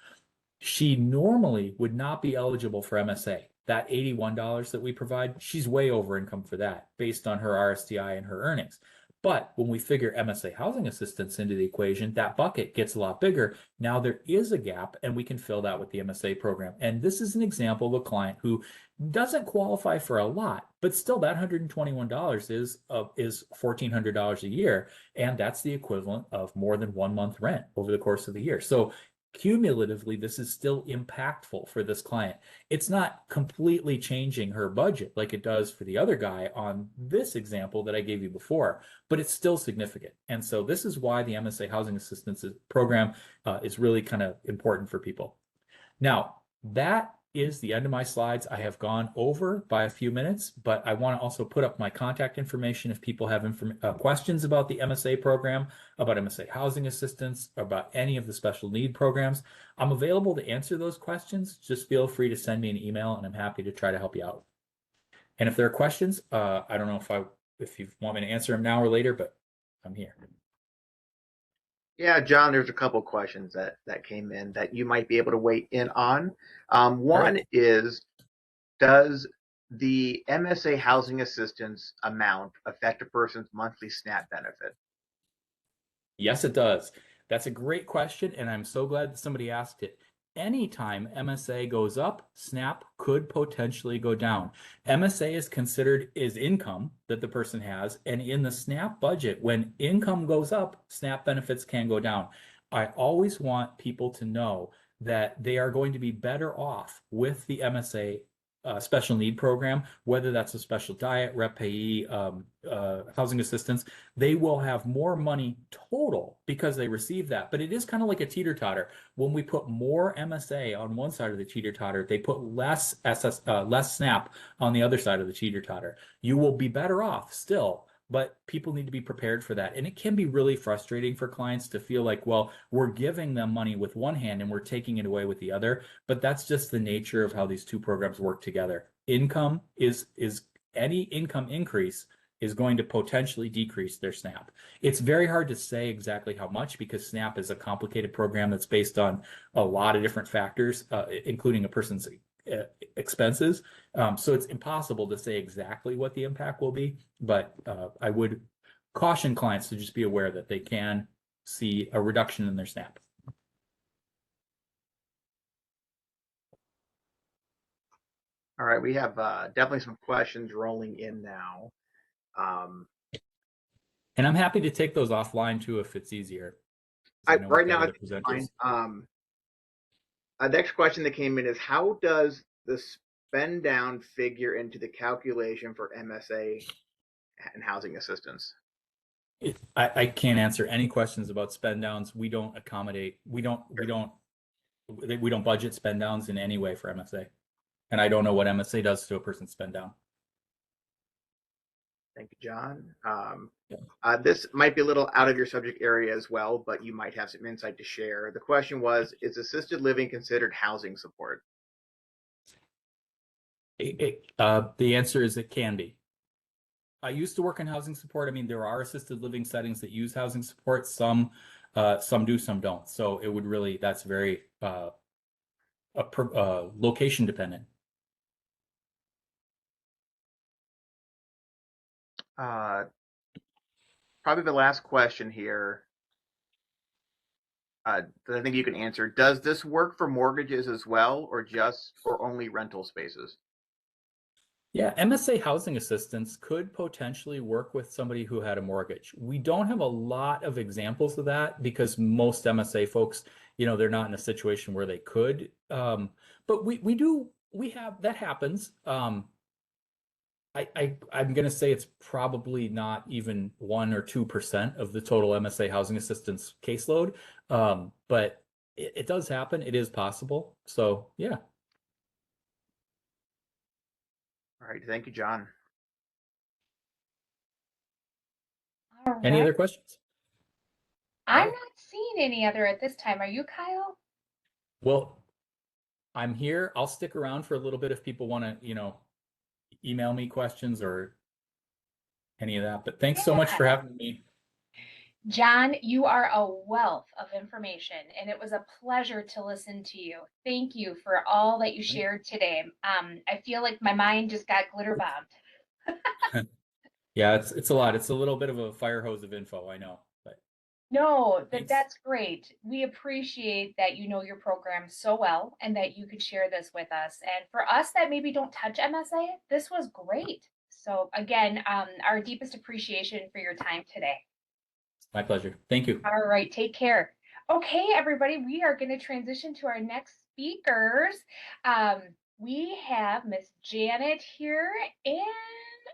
She normally would not be eligible for MSA. That $81 that we provide, she's way over income for that based on her RSDI and her earnings. But when we figure MSA housing assistance into the equation, that bucket gets a lot bigger. Now there is a gap and we can fill that with the MSA program. And this is an example of a client who doesn't qualify for a lot, but still that $121 is $1,400 a year. And that's the equivalent of more than 1 month rent over the course of the year. So cumulatively, this is still impactful for this client. It's not completely changing her budget like it does for the other guy on this example that I gave you before, but it's still significant. And so this is why the MSA Housing Assistance Program is really kind of important for people. Now, that is the end of my slides. I have gone over by a few minutes, but I want to also put up my contact information if people have questions about the MSA program, about MSA housing assistance, about any of the special need programs. I'm available to answer those questions. Just feel free to send me an email, and I'm happy to try to help you out. And if there are questions, I don't know if you want me to answer them now or later, but I'm here. Yeah, John, there's a couple questions that came in that you might be able to weigh in on. One right. is, does the MSA housing assistance amount affect a person's monthly SNAP benefit? Yes, it does. That's a great question, and I'm so glad that somebody asked it. Anytime MSA goes up, SNAP could potentially go down. MSA is considered is income that the person has, and in the SNAP budget, when income goes up, SNAP benefits can go down. I always want people to know that they are going to be better off with the MSA special need program, whether that's a special diet, rep payee, housing assistance. They will have more money total because they receive that. But it is kind of like a teeter-totter. When we put more MSA on one side of the teeter-totter, they put less SNAP on the other side of the teeter-totter. You will be better off still, but people need to be prepared for that. And it can be really frustrating for clients to feel like, well, we're giving them money with one hand and we're taking it away with the other. But that's just the nature of how these two programs work together. Income is any income increase is going to potentially decrease their SNAP. It's very hard to say exactly how much because SNAP is a complicated program that's based on a lot of different factors, including a person's expenses. So it's impossible to say exactly what the impact will be, but I would caution clients to just be aware that they can see a reduction in their SNAP. All right, we have definitely some questions rolling in now. And I'm happy to take those offline too if it's easier. Right now, it's fine. The next question that came in is, how does the spend down figure into the calculation for MSA and housing assistance? I can't answer any questions about spend downs. We don't accommodate, we don't budget spend downs in any way for MSA. And I don't know what MSA does to a person's spend down. Thank you, John. This might be a little out of your subject area as well, but you might have some insight to share. The question was, is assisted living considered housing support? The answer is it can be. I used to work in housing support. I mean, there are assisted living settings that use housing support. Some do, some don't. So it would really, that's very location dependent. Probably the last question here that I think you can answer. Does this work for mortgages as well, or only rental spaces? Yeah, MSA housing assistance could potentially work with somebody who had a mortgage. We don't have a lot of examples of that because most MSA folks, they're not in a situation where they could. But we have, that happens. I'm going to say it's probably not even 1 or 2% of the total MSA housing assistance caseload. But it does happen. It is possible. So, yeah. All right. Thank you, John. All Any right. other questions? I'm not seeing any other at this time. Are you, Kyle? Well, I'm here. I'll stick around for a little bit if people want to, email me questions or any of that. But thanks so much for having me. John, you are a wealth of information, and it was a pleasure to listen to you. Thank you for all that you shared today. I feel like my mind just got glitter bombed. Yeah, it's a lot. It's a little bit of a fire hose of info, I know. But no, thanks. That's great. We appreciate that you know your program so well and that you could share this with us. And for us that maybe don't touch MSA, this was great. So again, our deepest appreciation for your time today. My pleasure. Thank you. All right, take care. Okay, everybody, we are going to transition to our next speakers. We have Miss Janet here, and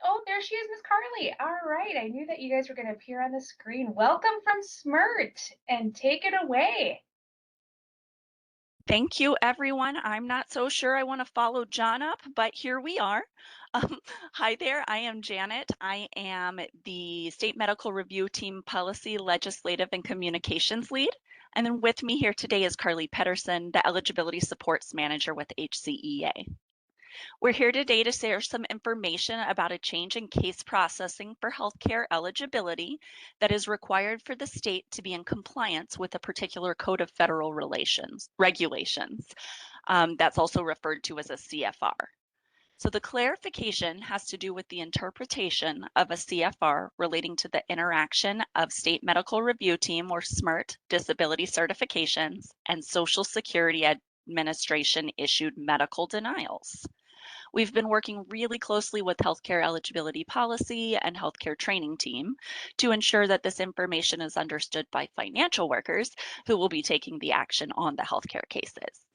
oh, there she is, Miss Carly. All right, I knew that you guys were going to appear on the screen. Welcome from SMIRT, and take it away. Thank you, everyone. I'm not so sure I want to follow John up, but here we are. Um, Hi there, I am Janet. I am the State Medical Review Team Policy, Legislative, and Communications Lead. And then with me here today is Carly Pedersen, the Eligibility Supports Manager with HCEA. We're here today to share some information about a change in case processing for healthcare eligibility that is required for the state to be in compliance with a particular code of federal regulations. That's also referred to as a CFR. So the clarification has to do with the interpretation of a CFR relating to the interaction of State Medical Review Team, or SMRT, disability certifications and Social Security Administration issued medical denials. We've been working really closely with healthcare eligibility policy and healthcare training team to ensure that this information is understood by financial workers who will be taking the action on the healthcare cases.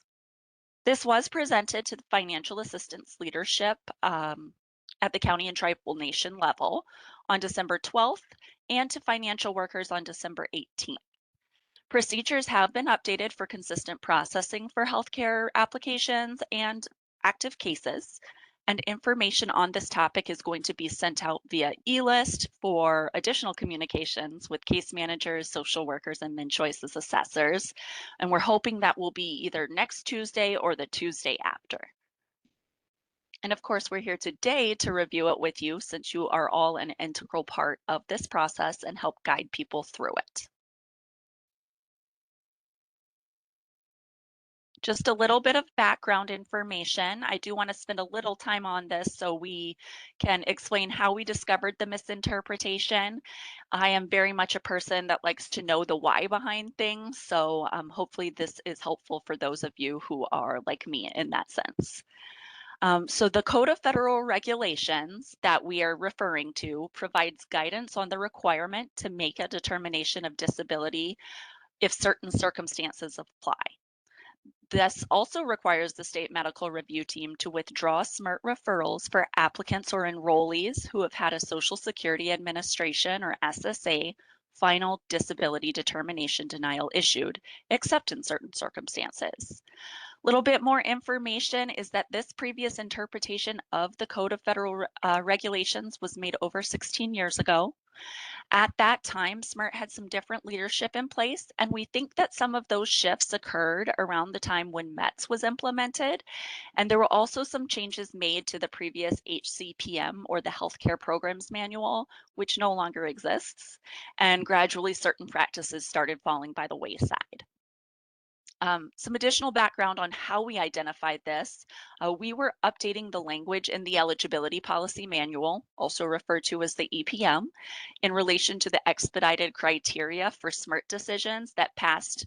This was presented to the financial assistance leadership at the county and tribal nation level on December 12th and to financial workers on December 18th. Procedures have been updated for consistent processing for healthcare applications and active cases, and information on this topic is going to be sent out via e-list for additional communications with case managers, social workers, and MnChoice's assessors. And we're hoping that will be either next Tuesday or the Tuesday after. And of course, we're here today to review it with you since you are all an integral part of this process and help guide people through it. Just a little bit of background information. I do want to spend a little time on this so we can explain how we discovered the misinterpretation. I am very much a person that likes to know the why behind things, so hopefully this is helpful for those of you who are like me in that sense. So the Code of Federal Regulations that we are referring to provides guidance on the requirement to make a determination of disability if certain circumstances apply. This also requires the State Medical Review Team to withdraw SMRT referrals for applicants or enrollees who have had a Social Security Administration, or SSA, final disability determination denial issued, except in certain circumstances. A little bit more information is that this previous interpretation of the Code of Federal Regulations was made over 16 years ago. At that time, SMRT had some different leadership in place, and we think that some of those shifts occurred around the time when METS was implemented. And there were also some changes made to the previous HCPM, or the Healthcare Programs Manual, which no longer exists, and gradually certain practices started falling by the wayside. Some additional background on how we identified this. We were updating the language in the Eligibility Policy Manual, also referred to as the EPM, in relation to the expedited criteria for SMRT decisions that passed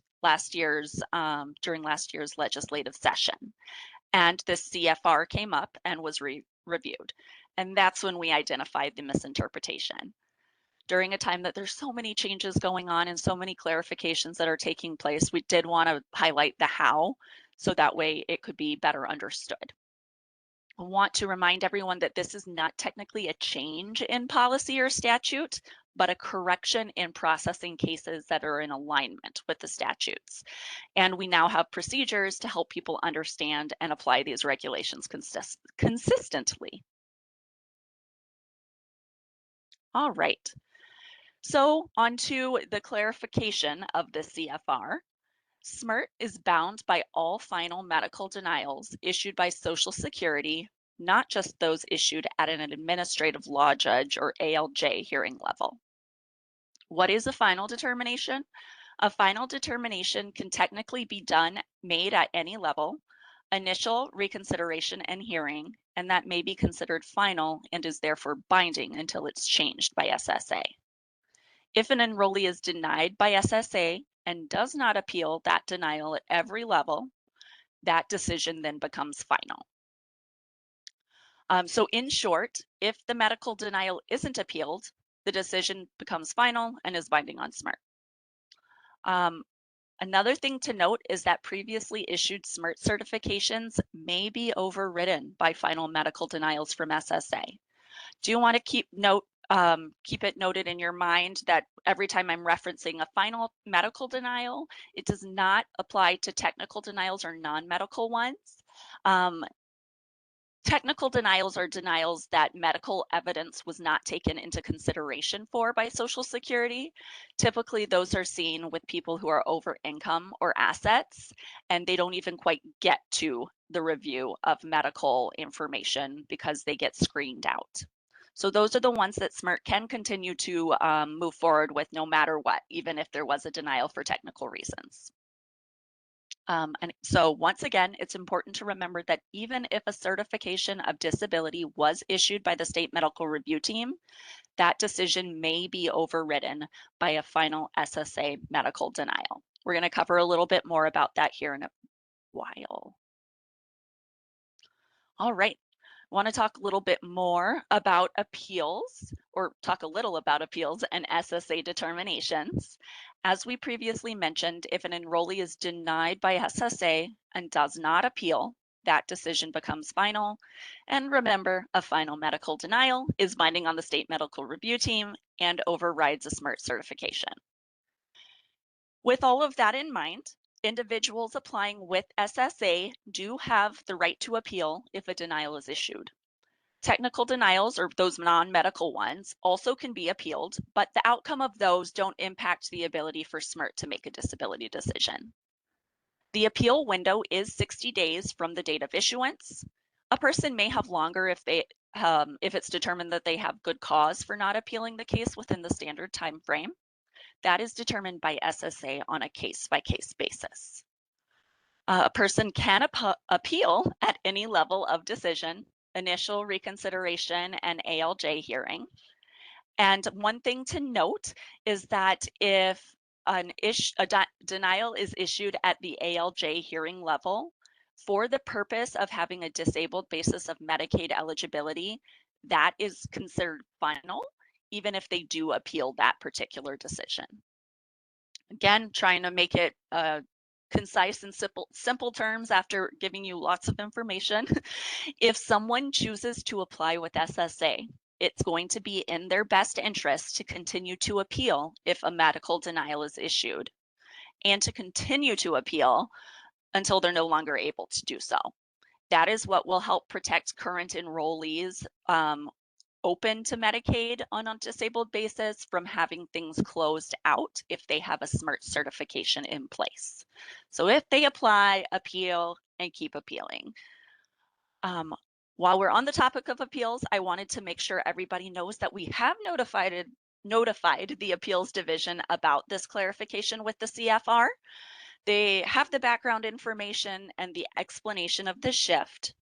during last year's legislative session. And this CFR came up and was reviewed. And that's when we identified the misinterpretation. During a time that there's so many changes going on and so many clarifications that are taking place, we did want to highlight the how, so that way it could be better understood. I want to remind everyone that this is not technically a change in policy or statute, but a correction in processing cases that are in alignment with the statutes. And we now have procedures to help people understand and apply these regulations consistently. All right. So on to the clarification of the CFR. SMRT is bound by all final medical denials issued by Social Security, not just those issued at an administrative law judge or ALJ hearing level. What is a final determination? A final determination can technically be made at any level, initial, reconsideration, and hearing, and that may be considered final and is therefore binding until it's changed by SSA. If an enrollee is denied by SSA and does not appeal that denial at every level, that decision then becomes final. So in short, if the medical denial isn't appealed, the decision becomes final and is binding on SMRT. Another thing to note is that previously issued SMRT certifications may be overridden by final medical denials from SSA. Do want to keep note keep it noted in your mind that every time I'm referencing a final medical denial, it does not apply to technical denials or non-medical ones. Um, Technical denials are denials that medical evidence was not taken into consideration for by Social Security. Typically, those are seen with people who are over income or assets, and they don't even quite get to the review of medical information because they get screened out. So those are the ones that SMRT can continue to move forward with no matter what, even if there was a denial for technical reasons. And so once again, it's important to remember that even if a certification of disability was issued by the state medical review team, that decision may be overridden by a final SSA medical denial. We're going to cover a little bit more about that here in a while. All right. I want to talk a little bit more about appeals, or talk a little about appeals and SSA determinations. As we previously mentioned, if an enrollee is denied by SSA and does not appeal, that decision becomes final. And remember, a final medical denial is binding on the state medical review team and overrides a SMRT certification. With all of that in mind, individuals applying with SSA do have the right to appeal if a denial is issued. Technical denials, or those non-medical ones, also can be appealed, but the outcome of those don't impact the ability for SMRT to make a disability decision. The appeal window is 60 days from the date of issuance. A person may have longer if it's determined that they have good cause for not appealing the case within the standard time frame. That is determined by SSA on a case-by-case basis. A person can appeal at any level of decision, initial, reconsideration, and ALJ hearing. And one thing to note is that if a denial is issued at the ALJ hearing level for the purpose of having a disabled basis of Medicaid eligibility, that is considered final, even if they do appeal that particular decision. Again, trying to make it concise and simple terms after giving you lots of information. If someone chooses to apply with SSA, it's going to be in their best interest to continue to appeal if a medical denial is issued, and to continue to appeal until they're no longer able to do so. That is what will help protect current enrollees open to Medicaid on a disabled basis from having things closed out if they have a SMRT certification in place. So if they apply, appeal, and keep appealing. While we're on the topic of appeals, I wanted to make sure everybody knows that we have notified the appeals division about this clarification with the CFR. They have the background information and the explanation of the shift.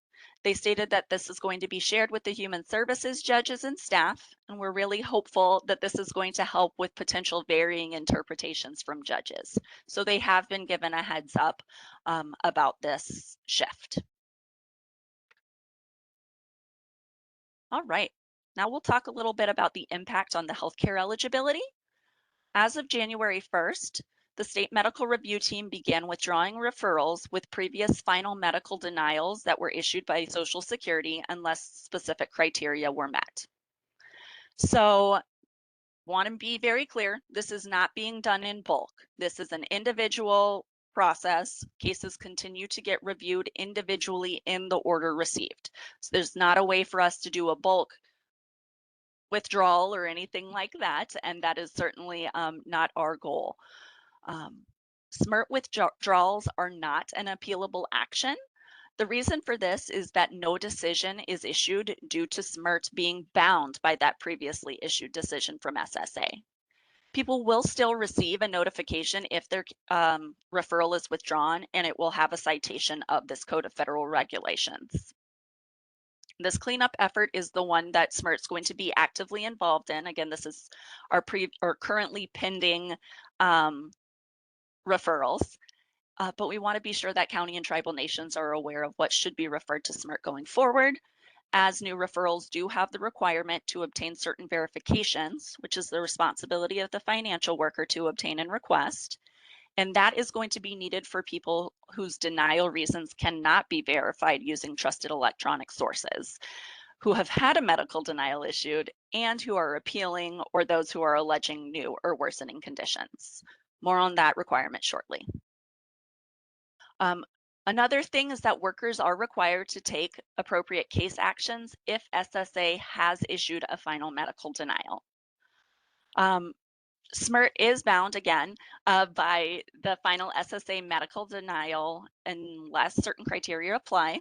They stated that this is going to be shared with the human services judges and staff, and we're really hopeful that this is going to help with potential varying interpretations from judges. So they have been given a heads up about this shift. All right, now we'll talk a little bit about the impact on the healthcare eligibility. As of January 1st, the state medical review team began withdrawing referrals with previous final medical denials that were issued by Social Security unless specific criteria were met. So, want to be very clear, this is not being done in bulk. This is an individual process. Cases continue to get reviewed individually in the order received. So there's not a way for us to do a bulk withdrawal or anything like that, and that is certainly not our goal. SMRT withdrawals are not an appealable action. The reason for this is that no decision is issued due to SMRT being bound by that previously issued decision from SSA. People will still receive a notification if their referral is withdrawn, and it will have a citation of this Code of Federal Regulations. This cleanup effort is the one that SMRT is going to be actively involved in. Again, this is our currently pending referrals, but we want to be sure that county and tribal nations are aware of what should be referred to SMRT going forward, as new referrals do have the requirement to obtain certain verifications, which is the responsibility of the financial worker to obtain and request. And that is going to be needed for people whose denial reasons cannot be verified using trusted electronic sources. who have had a medical denial issued, and who are appealing, or those who are alleging new or worsening conditions. More on that requirement shortly. Another thing is that workers are required to take appropriate case actions if SSA has issued a final medical denial. SMRT is bound again by the final SSA medical denial unless certain criteria apply.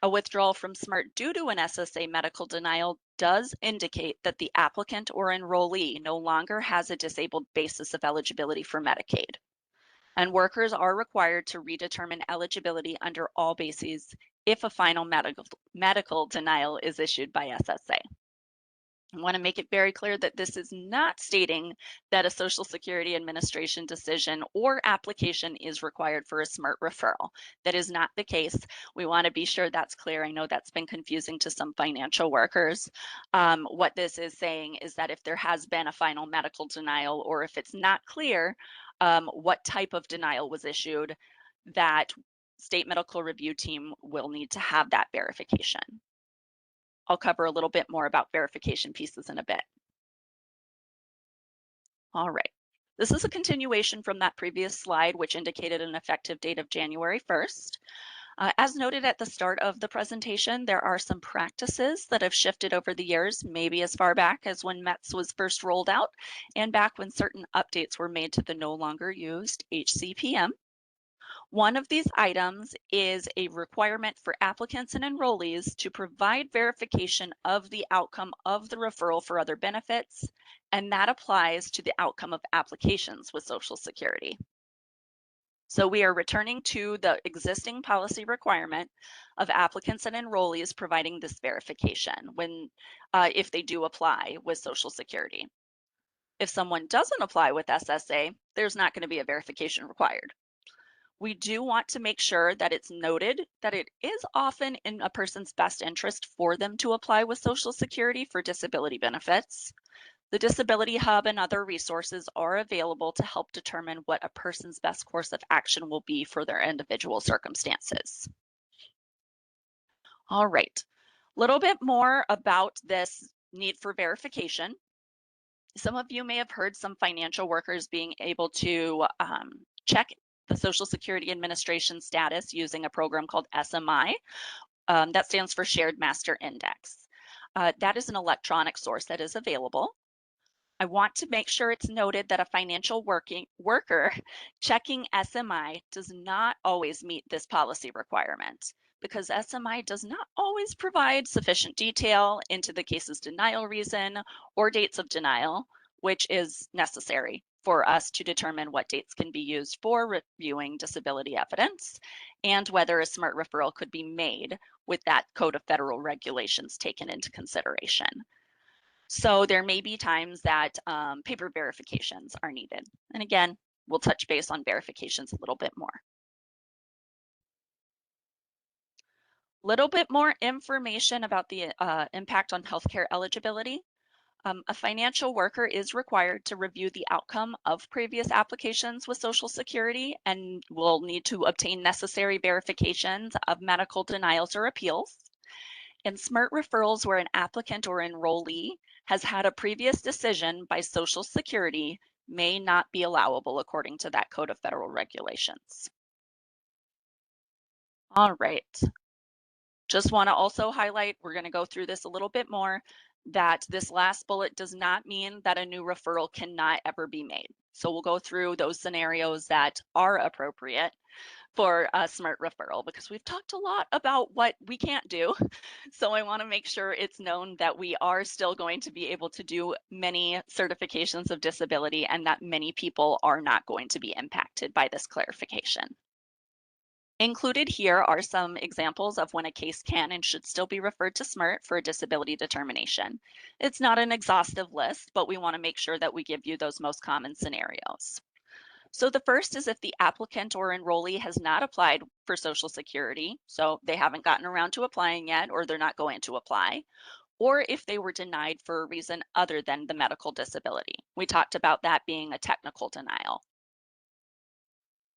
A withdrawal from SMRT due to an SSA medical denial does indicate that the applicant or enrollee no longer has a disabled basis of eligibility for Medicaid. And workers are required to redetermine eligibility under all bases if a final medical denial is issued by SSA. I want to make it very clear that this is not stating that a Social Security Administration decision or application is required for a SMRT referral. That is not the case. We want to be sure that's clear. I know that's been confusing to some financial workers. What this is saying is that if there has been a final medical denial, or if it's not clear what type of denial was issued, that state medical review team will need to have that verification. I'll cover a little bit more about verification pieces in a bit. All right. This is a continuation from that previous slide, which indicated an effective date of January 1st. As noted at the start of the presentation, there are some practices that have shifted over the years, maybe as far back as when METS was first rolled out, and back when certain updates were made to the no longer used HCPM. One of these items is a requirement for applicants and enrollees to provide verification of the outcome of the referral for other benefits, and that applies to the outcome of applications with Social Security. So we are returning to the existing policy requirement of applicants and enrollees providing this verification when, if they do apply with Social Security. If someone doesn't apply with SSA, there's not going to be a verification required. We do want to make sure that it's noted that it is often in a person's best interest for them to apply with Social Security for disability benefits. The Disability Hub and other resources are available to help determine what a person's best course of action will be for their individual circumstances. All right, a little bit more about this need for verification. Some of you may have heard some financial workers being able to check the Social Security Administration status using a program called SMI. That stands for Shared Master Index. That is an electronic source that is available. I want to make sure it's noted that a financial worker checking SMI does not always meet this policy requirement, because SMI does not always provide sufficient detail into the case's denial reason or dates of denial, which is necessary for us to determine what dates can be used for reviewing disability evidence and whether a SMRT referral could be made with that Code of Federal Regulations taken into consideration. So there may be times that paper verifications are needed. And again, we'll touch base on verifications a little bit more. Little bit more information about the impact on healthcare eligibility. A financial worker is required to review the outcome of previous applications with Social Security and will need to obtain necessary verifications of medical denials or appeals. In SMRT referrals where an applicant or enrollee has had a previous decision by Social Security may not be allowable according to that Code of Federal Regulations. All right. Just want to also highlight, we're going to go through this a little bit more, that this last bullet does not mean that a new referral cannot ever be made. So we'll go through those scenarios that are appropriate for a SMRT referral, because we've talked a lot about what we can't do. So I want to make sure it's known that we are still going to be able to do many certifications of disability and that many people are not going to be impacted by this clarification. Included here are some examples of when a case can and should still be referred to SMRT for a disability determination. It's not an exhaustive list, but we want to make sure that we give you those most common scenarios. So the first is if the applicant or enrollee has not applied for Social Security, so they haven't gotten around to applying yet, or they're not going to apply, or if they were denied for a reason other than the medical disability. We talked about that being a technical denial.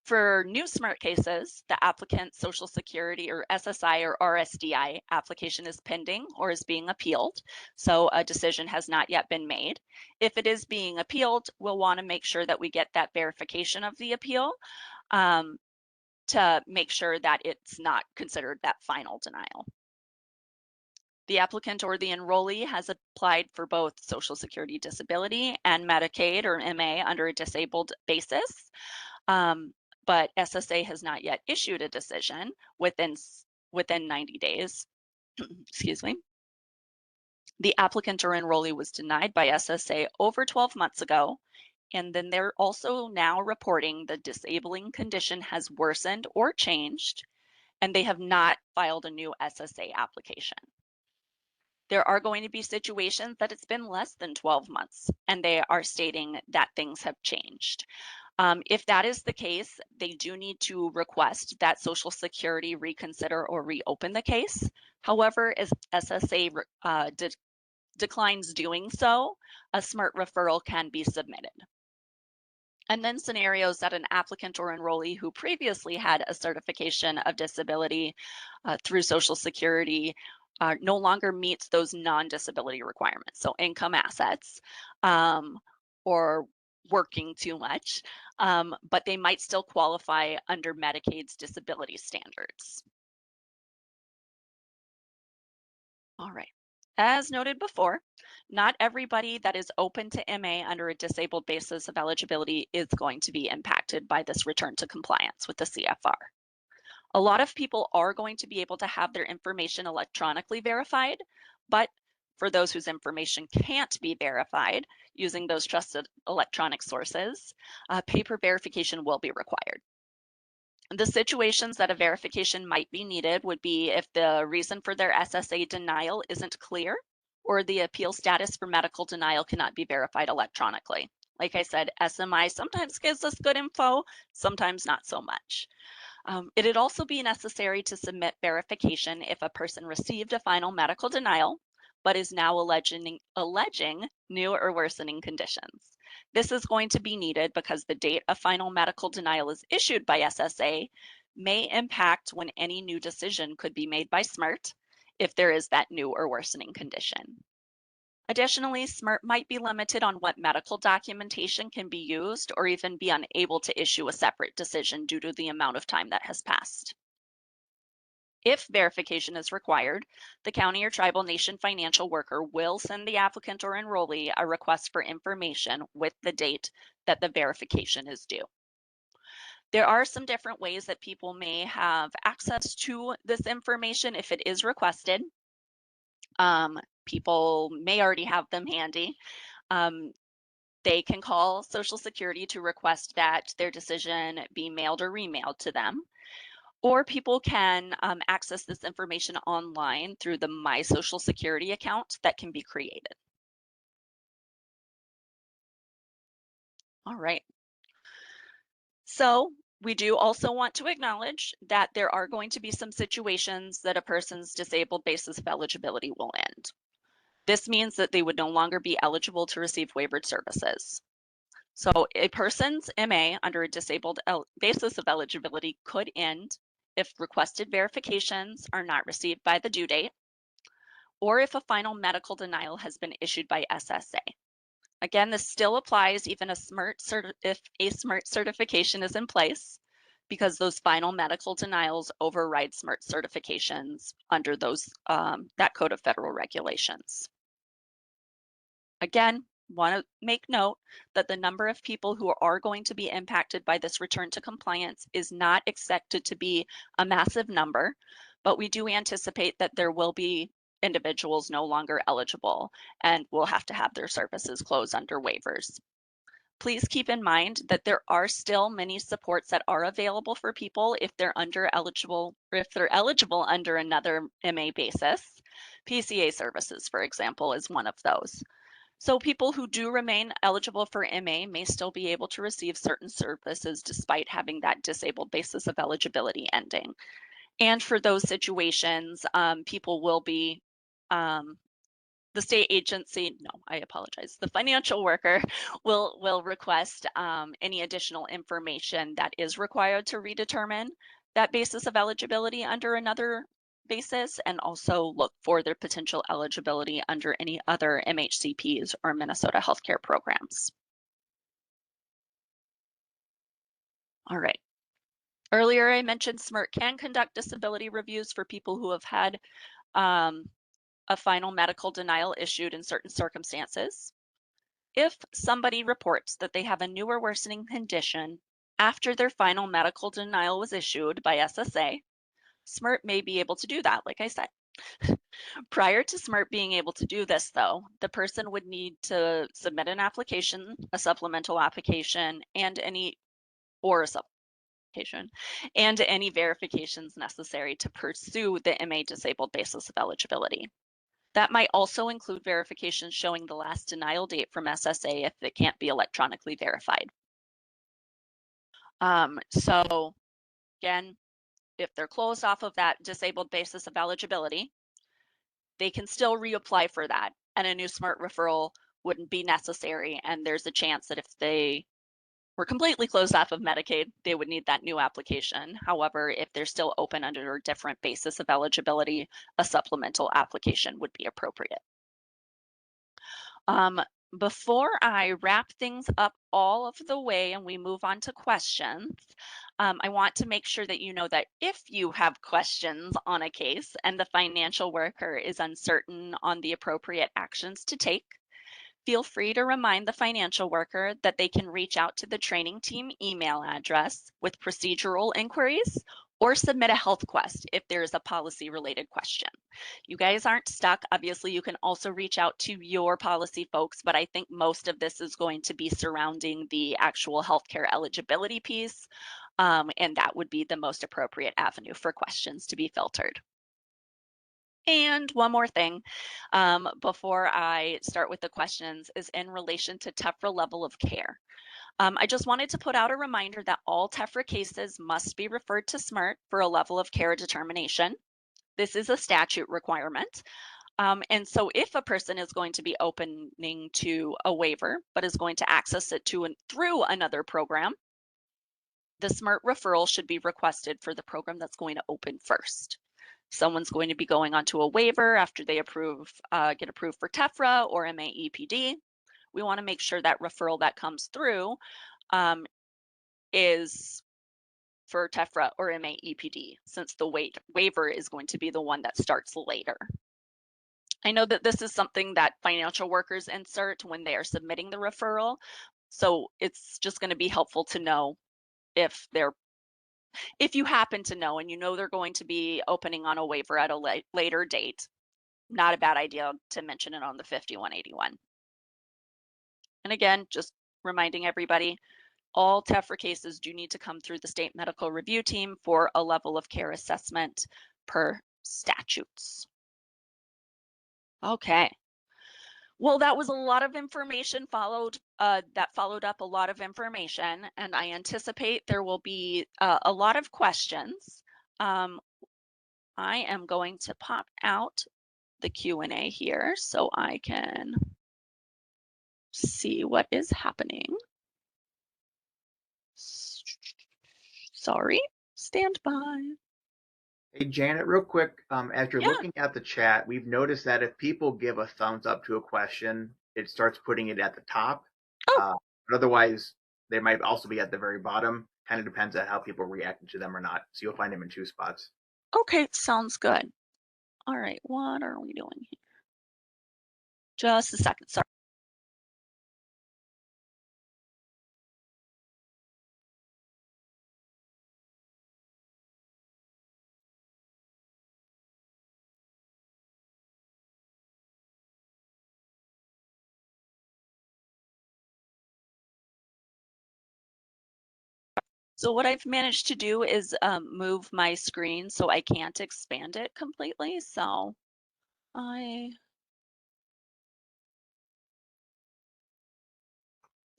For new SMART cases, the applicant's Social Security or SSI or RSDI application is pending or is being appealed, so a decision has not yet been made. If it is being appealed, we'll want to make sure that we get that verification of the appeal to make sure that it's not considered that final denial. The applicant or the enrollee has applied for both Social Security disability and Medicaid or MA under a disabled basis. But SSA has not yet issued a decision within 90 days. Excuse me. The applicant or enrollee was denied by SSA over 12 months ago, and then they're also now reporting the disabling condition has worsened or changed, and they have not filed a new SSA application. There are going to be situations that it's been less than 12 months, and they are stating that things have changed. If that is the case, they do need to request that Social Security reconsider or reopen the case. However, if SSA declines doing so, a SMART referral can be submitted. And then scenarios that an applicant or enrollee who previously had a certification of disability through Social Security no longer meets those non-disability requirements. So income, assets, or working too much, but they might still qualify under Medicaid's disability standards. All right. As noted before, not everybody that is open to MA under a disabled basis of eligibility is going to be impacted by this return to compliance with the CFR. A lot of people are going to be able to have their information electronically verified, but for those whose information can't be verified using those trusted electronic sources, paper verification will be required. The situations that a verification might be needed would be if the reason for their SSA denial isn't clear, or the appeal status for medical denial cannot be verified electronically. Like I said, SMI sometimes gives us good info, sometimes not so much. It'd also be necessary to submit verification if a person received a final medical denial, but is now alleging new or worsening conditions. This is going to be needed because the date a final medical denial is issued by SSA may impact when any new decision could be made by SMART if there is that new or worsening condition. Additionally, SMART might be limited on what medical documentation can be used or even be unable to issue a separate decision due to the amount of time that has passed. If verification is required, the county or tribal nation financial worker will send the applicant or enrollee a request for information with the date that the verification is due. There are some different ways that people may have access to this information if it is requested. People may already have them handy. They can call Social Security to request that their decision be mailed or remailed to them. Or people can access this information online through the My Social Security account that can be created. All right. So we do also want to acknowledge that there are going to be some situations that a person's disabled basis of eligibility will end. This means that they would no longer be eligible to receive waivered services. So a person's MA under a disabled basis of eligibility could end if requested verifications are not received by the due date, or if a final medical denial has been issued by SSA. Again, this still applies even if a SMART certification is in place, because those final medical denials override SMART certifications under that Code of Federal Regulations. Again, want to make note that the number of people who are going to be impacted by this return to compliance is not expected to be a massive number, but we do anticipate that there will be individuals no longer eligible and will have to have their services closed under waivers. Please keep in mind that there are still many supports that are available for people if they're eligible under another MA basis. PCA services, for example, is one of those. So people who do remain eligible for MA may still be able to receive certain services despite having that disabled basis of eligibility ending. And for those situations, people will be the state agency, no, I apologize. The financial worker will request any additional information that is required to redetermine that basis of eligibility under another basis, and also look for their potential eligibility under any other MHCPs or Minnesota healthcare programs. All right. Earlier, I mentioned SMRT can conduct disability reviews for people who have had a final medical denial issued in certain circumstances. If somebody reports that they have a new or worsening condition after their final medical denial was issued by SSA, SMRT may be able to do that, like I said. Prior to SMRT being able to do this, though, the person would need to submit an application, a supplemental application, and any verifications necessary to pursue the MA disabled basis of eligibility. That might also include verifications showing the last denial date from SSA if it can't be electronically verified. So again, if they're closed off of that disabled basis of eligibility, they can still reapply for that, and a new SMRT referral wouldn't be necessary. And there's a chance that if they were completely closed off of Medicaid, they would need that new application. However, if they're still open under a different basis of eligibility, a supplemental application would be appropriate. Before I wrap things up all of the way and we move on to questions, I want to make sure that you know that if you have questions on a case and the financial worker is uncertain on the appropriate actions to take, feel free to remind the financial worker that they can reach out to the training team email address with procedural inquiries or submit a health quest if there is a policy related question. You guys aren't stuck. Obviously, you can also reach out to your policy folks, but I think most of this is going to be surrounding the actual healthcare eligibility piece, and that would be the most appropriate avenue for questions to be filtered. And one more thing before I start with the questions is in relation to TEFRA level of care. I just wanted to put out a reminder that all TEFRA cases must be referred to SMRT for a level of care determination. This is a statute requirement. And so if a person is going to be opening to a waiver, but is going to access it through another program, the SMRT referral should be requested for the program that's going to open first. Someone's going to be going onto a waiver after they get approved for TEFRA or MAEPD. We want to make sure that referral that comes through is for TEFRA or MAEPD, since the waiver is going to be the one that starts later. I know that this is something that financial workers insert when they are submitting the referral, so it's just going to be helpful to know if you happen to know and you know they're going to be opening on a waiver at a later date, not a bad idea to mention it on the 5181. And again, just reminding everybody, all TEFRA cases do need to come through the state medical review team for a level of care assessment per statutes. Okay. Well, that was a lot of information that followed up a lot of information, and I anticipate there will be a lot of questions. I am going to pop out the Q&A here so I can see what is happening. Sorry, stand by. Hey, Janet, real quick, as you're looking at the chat, we've noticed that if people give a thumbs up to a question, it starts putting it at the top. Oh. But otherwise, they might also be at the very bottom. Kind of depends on how people react to them or not. So you'll find them in two spots. Okay, sounds good. All right, what are we doing here? Just a second, sorry. So what I've managed to do is move my screen so I can't expand it completely. So I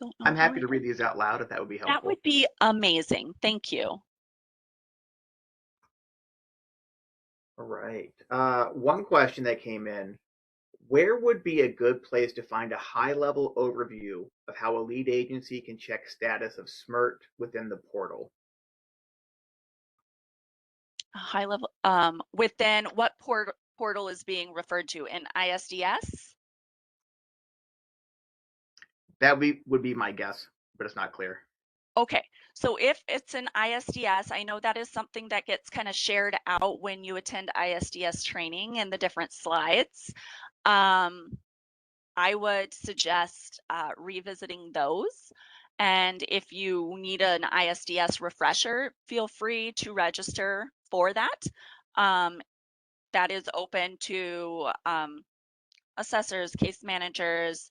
don't know. I'm happy to read these out loud if that would be helpful. That would be amazing. Thank you. All right. One question that came in, where would be a good place to find a high-level overview of how a lead agency can check status of SMRT within the portal? A high level, within what portal is being referred to in ISDS? That would be my guess, but it's not clear. Okay, so if it's an ISDS, I know that is something that gets kind of shared out when you attend ISDS training and the different slides. Um, I would suggest revisiting those. And if you need an ISDS refresher, feel free to register for that. Um, that is open to assessors, case managers,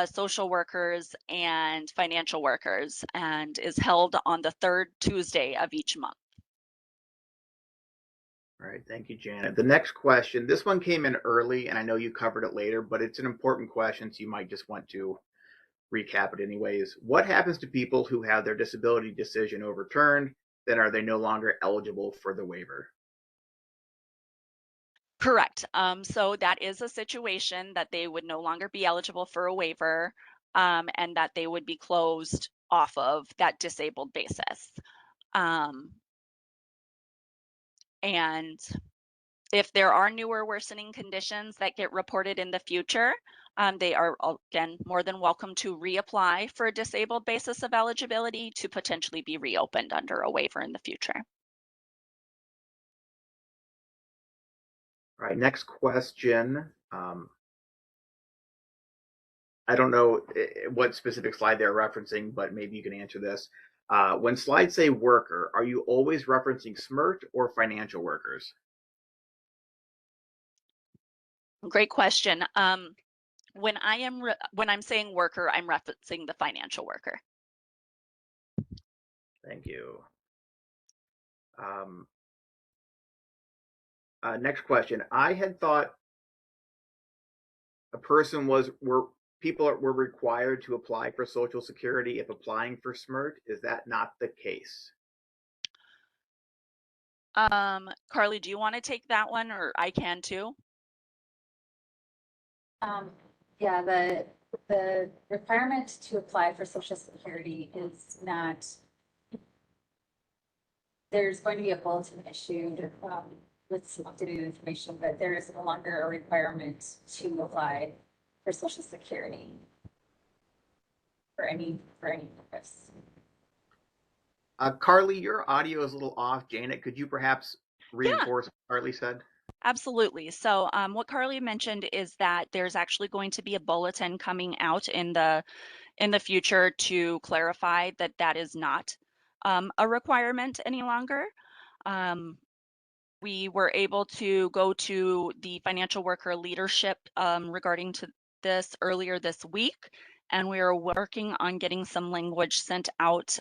social workers, and financial workers, and is held on the third Tuesday of each month. All right, thank you, Janet. The next question, this one came in early, and I know you covered it later, but it's an important question, so you might just want to recap it anyways. What happens to people who have their disability decision overturned? Then are they no longer eligible for the waiver? Correct. So that is a situation that they would no longer be eligible for a waiver, and that they would be closed off of that disabled basis. Um, and if there are newer worsening conditions that get reported in the future, they are, again, more than welcome to reapply for a disabled basis of eligibility to potentially be reopened under a waiver in the future. All right, next question. I don't know what specific slide they're referencing, but maybe you can answer this. When slides say worker, are you always referencing SMRT or financial workers? Great question. When I'm saying worker, I'm referencing the financial worker. Thank you. Next question. I had thought a person were required to apply for Social Security if applying for SMRT. Is that not the case? Carly, do you want to take that one, or I can too? Yeah, the requirement to apply for Social Security is not, there's going to be a bulletin issued with some updated information, but there is no longer a requirement to apply for Social Security for any purpose. Carly, your audio is a little off. Janet, could you perhaps reinforce what Carly said? Absolutely. So what Carly mentioned is that there's actually going to be a bulletin coming out in the future to clarify that that is not a requirement any longer. We were able to go to the financial worker leadership regarding to this earlier this week, and we are working on getting some language sent out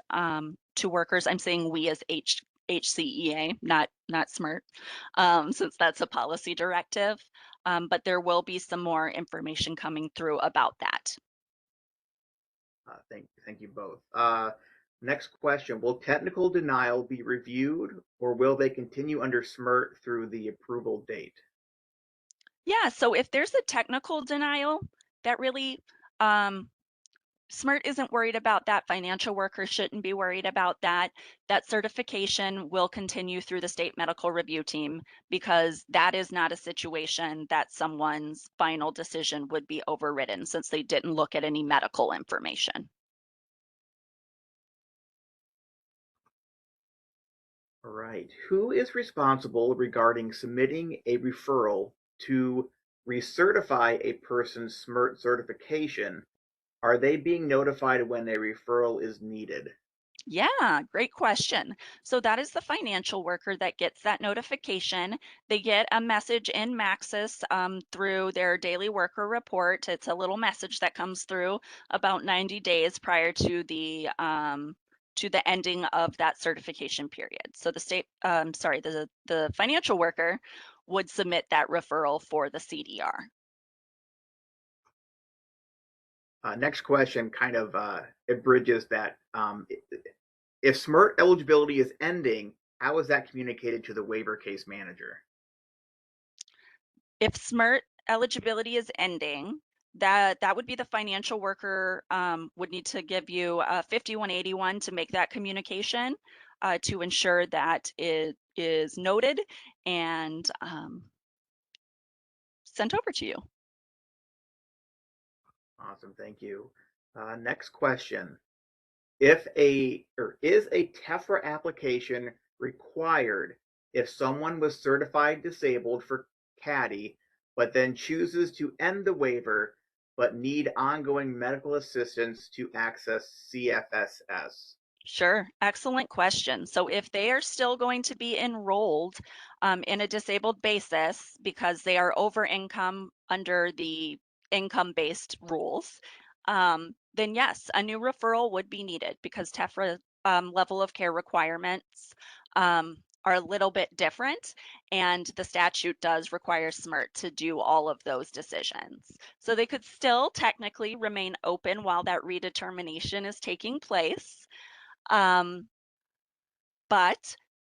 to workers. I'm saying we as HCEA, not SMRT, since that's a policy directive. But there will be some more information coming through about that. Thank you both. Next question. Will technical denial be reviewed, or will they continue under SMRT through the approval date? Yeah, so if there's a technical denial, that really, SMRT isn't worried about that. Financial workers shouldn't be worried about that. That certification will continue through the state medical review team, because that is not a situation that someone's final decision would be overridden, since they didn't look at any medical information. All right. Who is responsible regarding submitting a referral to recertify a person's SMRT certification? Are they being notified when a referral is needed? Yeah, great question. So that is the financial worker that gets that notification. They get a message in Maxis through their daily worker report. It's a little message that comes through about 90 days prior to the ending of that certification period. So the financial worker would submit that referral for the CDR. Next question kind of it bridges that. If SMRT eligibility is ending, how is that communicated to the waiver case manager? If SMRT eligibility is ending, that would be the financial worker would need to give you a 5181 to make that communication to ensure that it is noted and sent over to you. Awesome, thank you. Next question. Is a TEFRA application required if someone was certified disabled for CADI, but then chooses to end the waiver, but need ongoing medical assistance to access CFSS? Sure, excellent question. So if they are still going to be enrolled in a disabled basis because they are over income under the income-based rules, then yes, a new referral would be needed because TEFRA level of care requirements are a little bit different, and the statute does require SMRT to do all of those decisions. So they could still technically remain open while that redetermination is taking place. But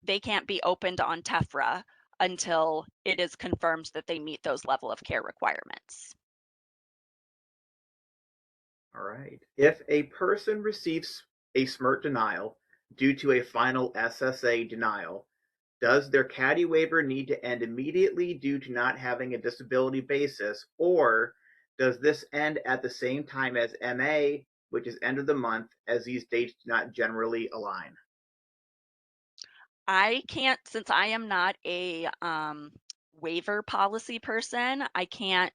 they can't be opened on TEFRA until it is confirmed that they meet those level of care requirements. All right. If a person receives a SMRT denial due to a final SSA denial, does their CADI waiver need to end immediately due to not having a disability basis, or does this end at the same time as MA, which is end of the month, as these dates do not generally align? I can't, since I am not a waiver policy person, I can't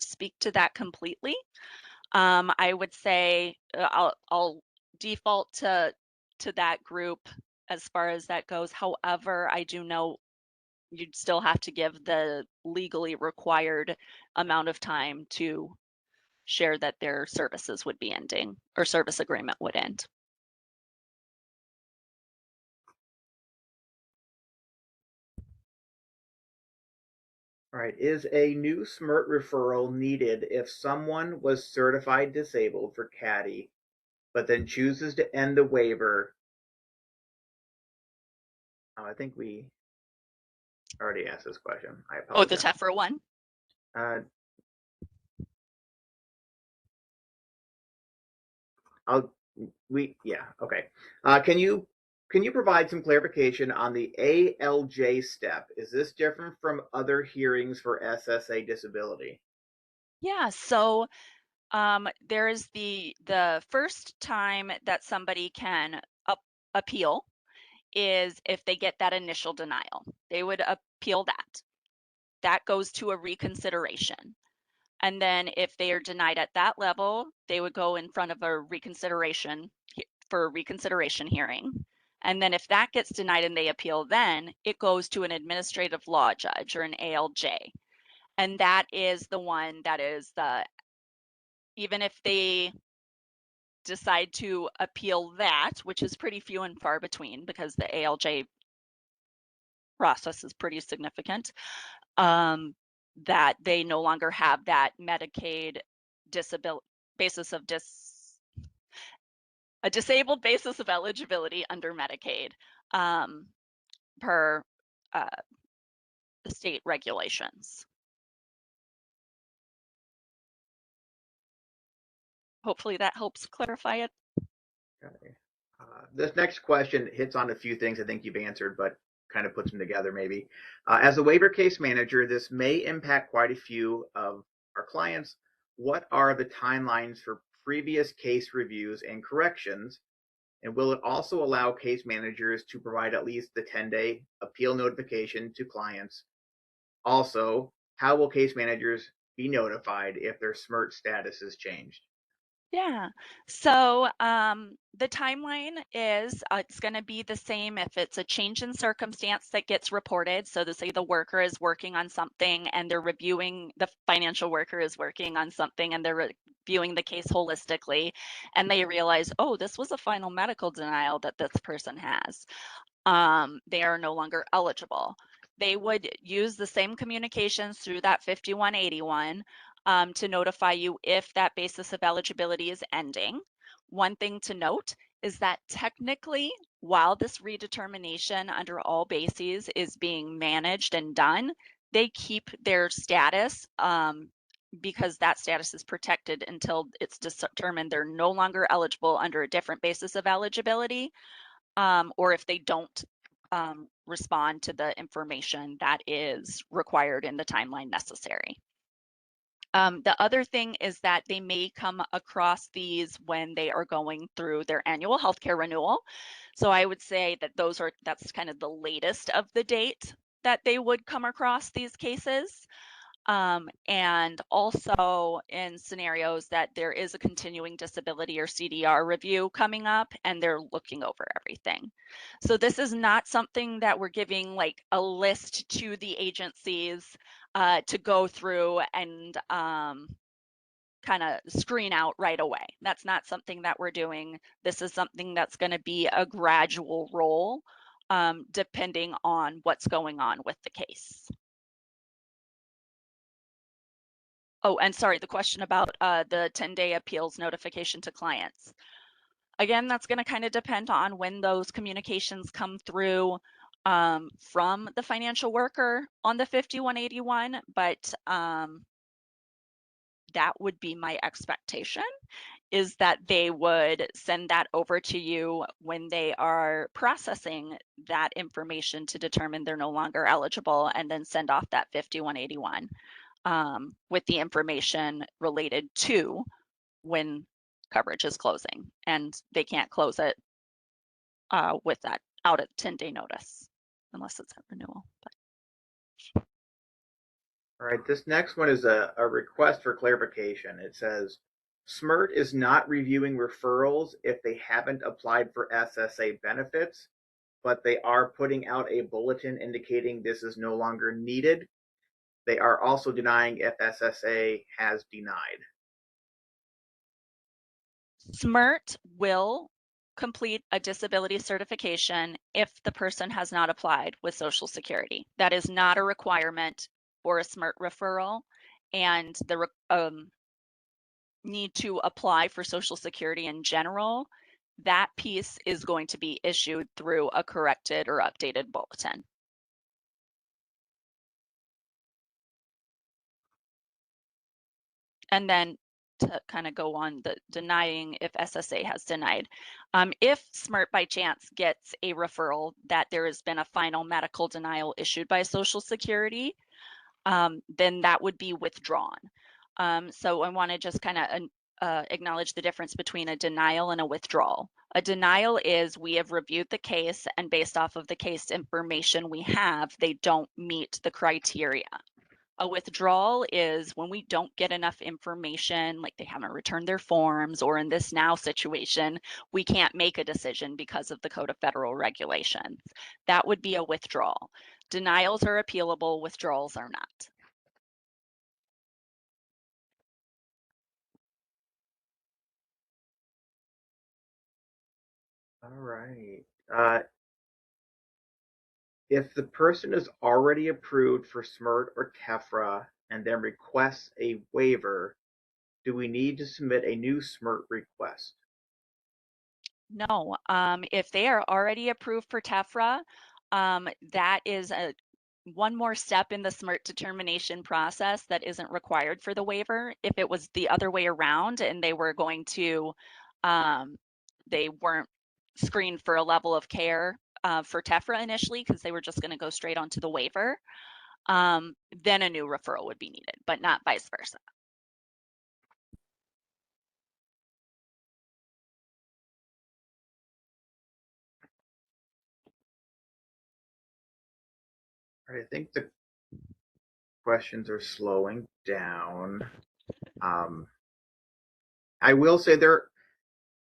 speak to that completely. I would say I'll default to that group as far as that goes. However, I do know you'd still have to give the legally required amount of time to share that their services would be ending or service agreement would end. All right. Is a new SMRT referral needed if someone was certified disabled for CADI, but then chooses to end the waiver? I think we already asked this question. I Oh, the apologize. TEFRA one? Okay. Can you provide some clarification on the ALJ step? Is this different from other hearings for SSA disability? Yeah, so there is the first time that somebody can appeal is if they get that initial denial. They would appeal that. That goes to a reconsideration. And then if they are denied at that level, they would go in front of a reconsideration for a reconsideration hearing. And then if that gets denied and they appeal, then it goes to an administrative law judge or an ALJ. And that is the one that is even if they decide to appeal that, which is pretty few and far between because the ALJ process is pretty significant, that they no longer have that Medicaid a disabled basis of eligibility under Medicaid per the state regulations. Hopefully that helps clarify it. Okay. This next question hits on a few things I think you've answered, but kind of puts them together maybe. As a waiver case manager, this may impact quite a few of our clients. What are the timelines for previous case reviews and corrections? And will it also allow case managers to provide at least the 10-day appeal notification to clients? Also, how will case managers be notified if their SMRT status is changed? Yeah. So the timeline is it's going to be the same if it's a change in circumstance that gets reported. So to say the worker is working on something and they're reviewing, the financial worker is working on something and they're reviewing the case holistically and they realize, oh, this was a final medical denial that this person has. They are no longer eligible. They would use the same communications through that 5181 to notify you if that basis of eligibility is ending. One thing to note is that technically, while this redetermination under all bases is being managed and done, they keep their status because that status is protected until it's determined they're no longer eligible under a different basis of eligibility, or if they don't respond to the information that is required in the timeline necessary. The other thing is that they may come across these when they are going through their annual healthcare renewal. So I would say that that's kind of the latest of the date that they would come across these cases. And also in scenarios that there is a continuing disability or CDR review coming up and they're looking over everything. So this is not something that we're giving like a list to the agencies to go through and kind of screen out right away. That's not something that we're doing. This is something that's going to be a gradual roll depending on what's going on with the case. Oh, and sorry, the question about the 10-day appeals notification to clients. Again, that's going to kind of depend on when those communications come through from the financial worker on the 5181, but that would be my expectation, is that they would send that over to you when they are processing that information to determine they're no longer eligible, and then send off that 5181. With the information related to when coverage is closing, and they can't close it with that out at 10-day notice unless it's at renewal. All right, this next one is a request for clarification. It says, SMRT is not reviewing referrals if they haven't applied for SSA benefits, but they are putting out a bulletin indicating this is no longer needed. They are also denying if SSA has denied. SMRT will complete a disability certification if the person has not applied with Social Security. That is not a requirement for a SMRT referral, and the need to apply for Social Security in general, that piece is going to be issued through a corrected or updated bulletin. And then to kind of go on the denying if SSA has denied. If SMRT by chance gets a referral that there has been a final medical denial issued by Social Security, then that would be withdrawn. So I want to just kind of acknowledge the difference between a denial and a withdrawal. A denial is we have reviewed the case, and based off of the case information we have, they don't meet the criteria. A withdrawal is when we don't get enough information, like they haven't returned their forms, or in this now situation, we can't make a decision because of the Code of Federal Regulations. That would be a withdrawal. Denials are appealable, withdrawals are not. All right. If the person is already approved for SMRT or TEFRA and then requests a waiver, do we need to submit a new SMRT request? No, if they are already approved for TEFRA, that is one more step in the SMRT determination process that isn't required for the waiver. If it was the other way around and they were going to, they weren't screened for a level of care for TEFRA initially because they were just going to go straight onto the waiver, then a new referral would be needed, but not vice versa. All right, I think the questions are slowing down. I will say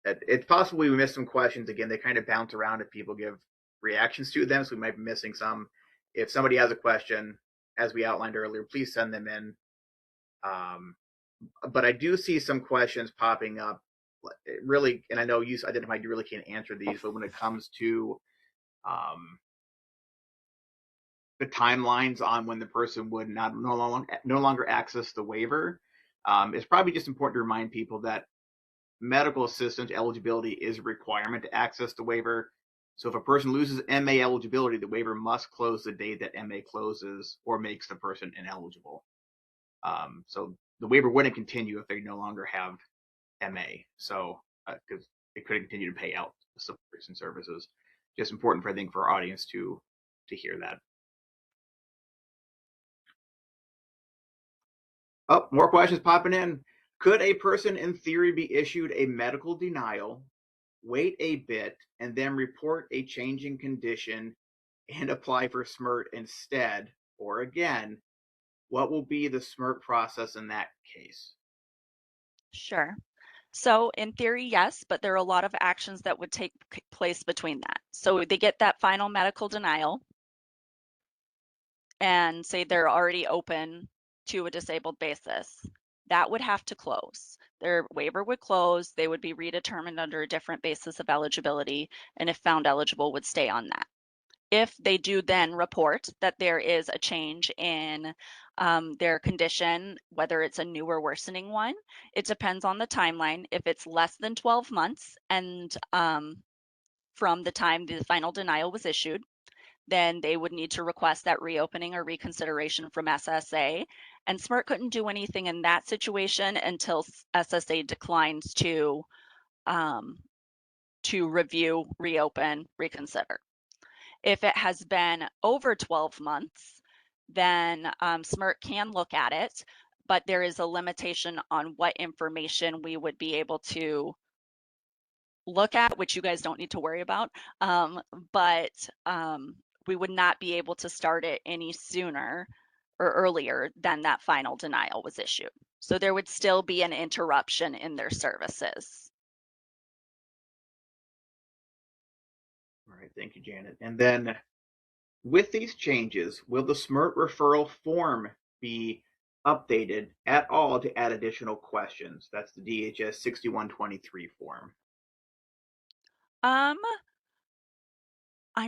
it's possible we missed some questions. Again, they kind of bounce around if people give reactions to them, so we might be missing some. If somebody has a question, as we outlined earlier, please send them in. But I do see some questions popping up. Really, and I know you identified you really can't answer these, but when it comes to the timelines on when the person would no longer access the waiver, it's probably just important to remind people that medical assistance eligibility is a requirement to access the waiver. So if a person loses MA eligibility, the waiver must close the date that MA closes or makes the person ineligible. So the waiver wouldn't continue if they no longer have MA. So because they couldn't continue to pay out supports and services. Just important for, I think, for our audience to hear that. Oh, more questions popping in. Could a person in theory be issued a medical denial, wait a bit, and then report a changing condition and apply for SMRT instead? Or again, what will be the SMRT process in that case? Sure. So in theory, yes, but there are a lot of actions that would take place between that. So they get that final medical denial and say they're already open to a disabled basis. That would have to close. Their waiver would close. They would be redetermined under a different basis of eligibility, and if found eligible, would stay on that. If they do then report that there is a change in their condition, whether it's a new or worsening one, it depends on the timeline. If it's less than 12 months and from the time the final denial was issued, then they would need to request that reopening or reconsideration from SSA. And SMRT couldn't do anything in that situation until SSA declines to review, reopen, reconsider. If it has been over 12 months, then SMRT can look at it, but there is a limitation on what information we would be able to look at, which you guys don't need to worry about. But we would not be able to start it any sooner or earlier than that final denial was issued. So there would still be an interruption in their services. All right, thank you, Janet. And then with these changes, will the SMRT referral form be updated at all to add additional questions? That's the DHS 6123 form. I'm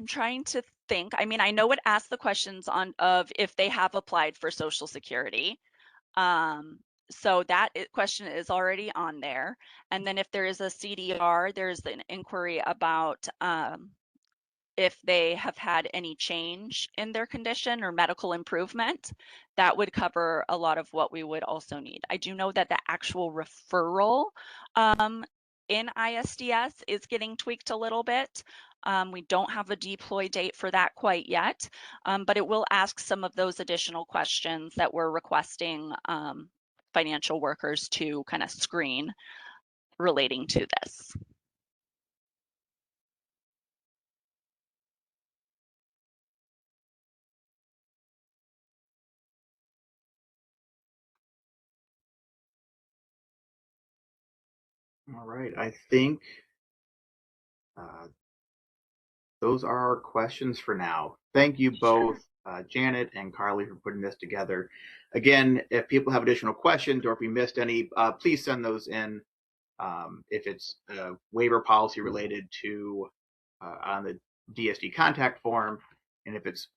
trying to think. I mean, I know it asks the questions of if they have applied for Social Security. So that question is already on there. And then if there is a CDR, there's an inquiry about if they have had any change in their condition or medical improvement. That would cover a lot of what we would also need. I do know that the actual referral in ISDS is getting tweaked a little bit. We don't have a deploy date for that quite yet, but it will ask some of those additional questions that we're requesting financial workers to kind of screen relating to this. All right, I think those are our questions for now. Thank you both, Janet and Carly, for putting this together. Again, if people have additional questions or if we missed any, please send those in. If it's waiver policy related to on the DSD contact form, and if it's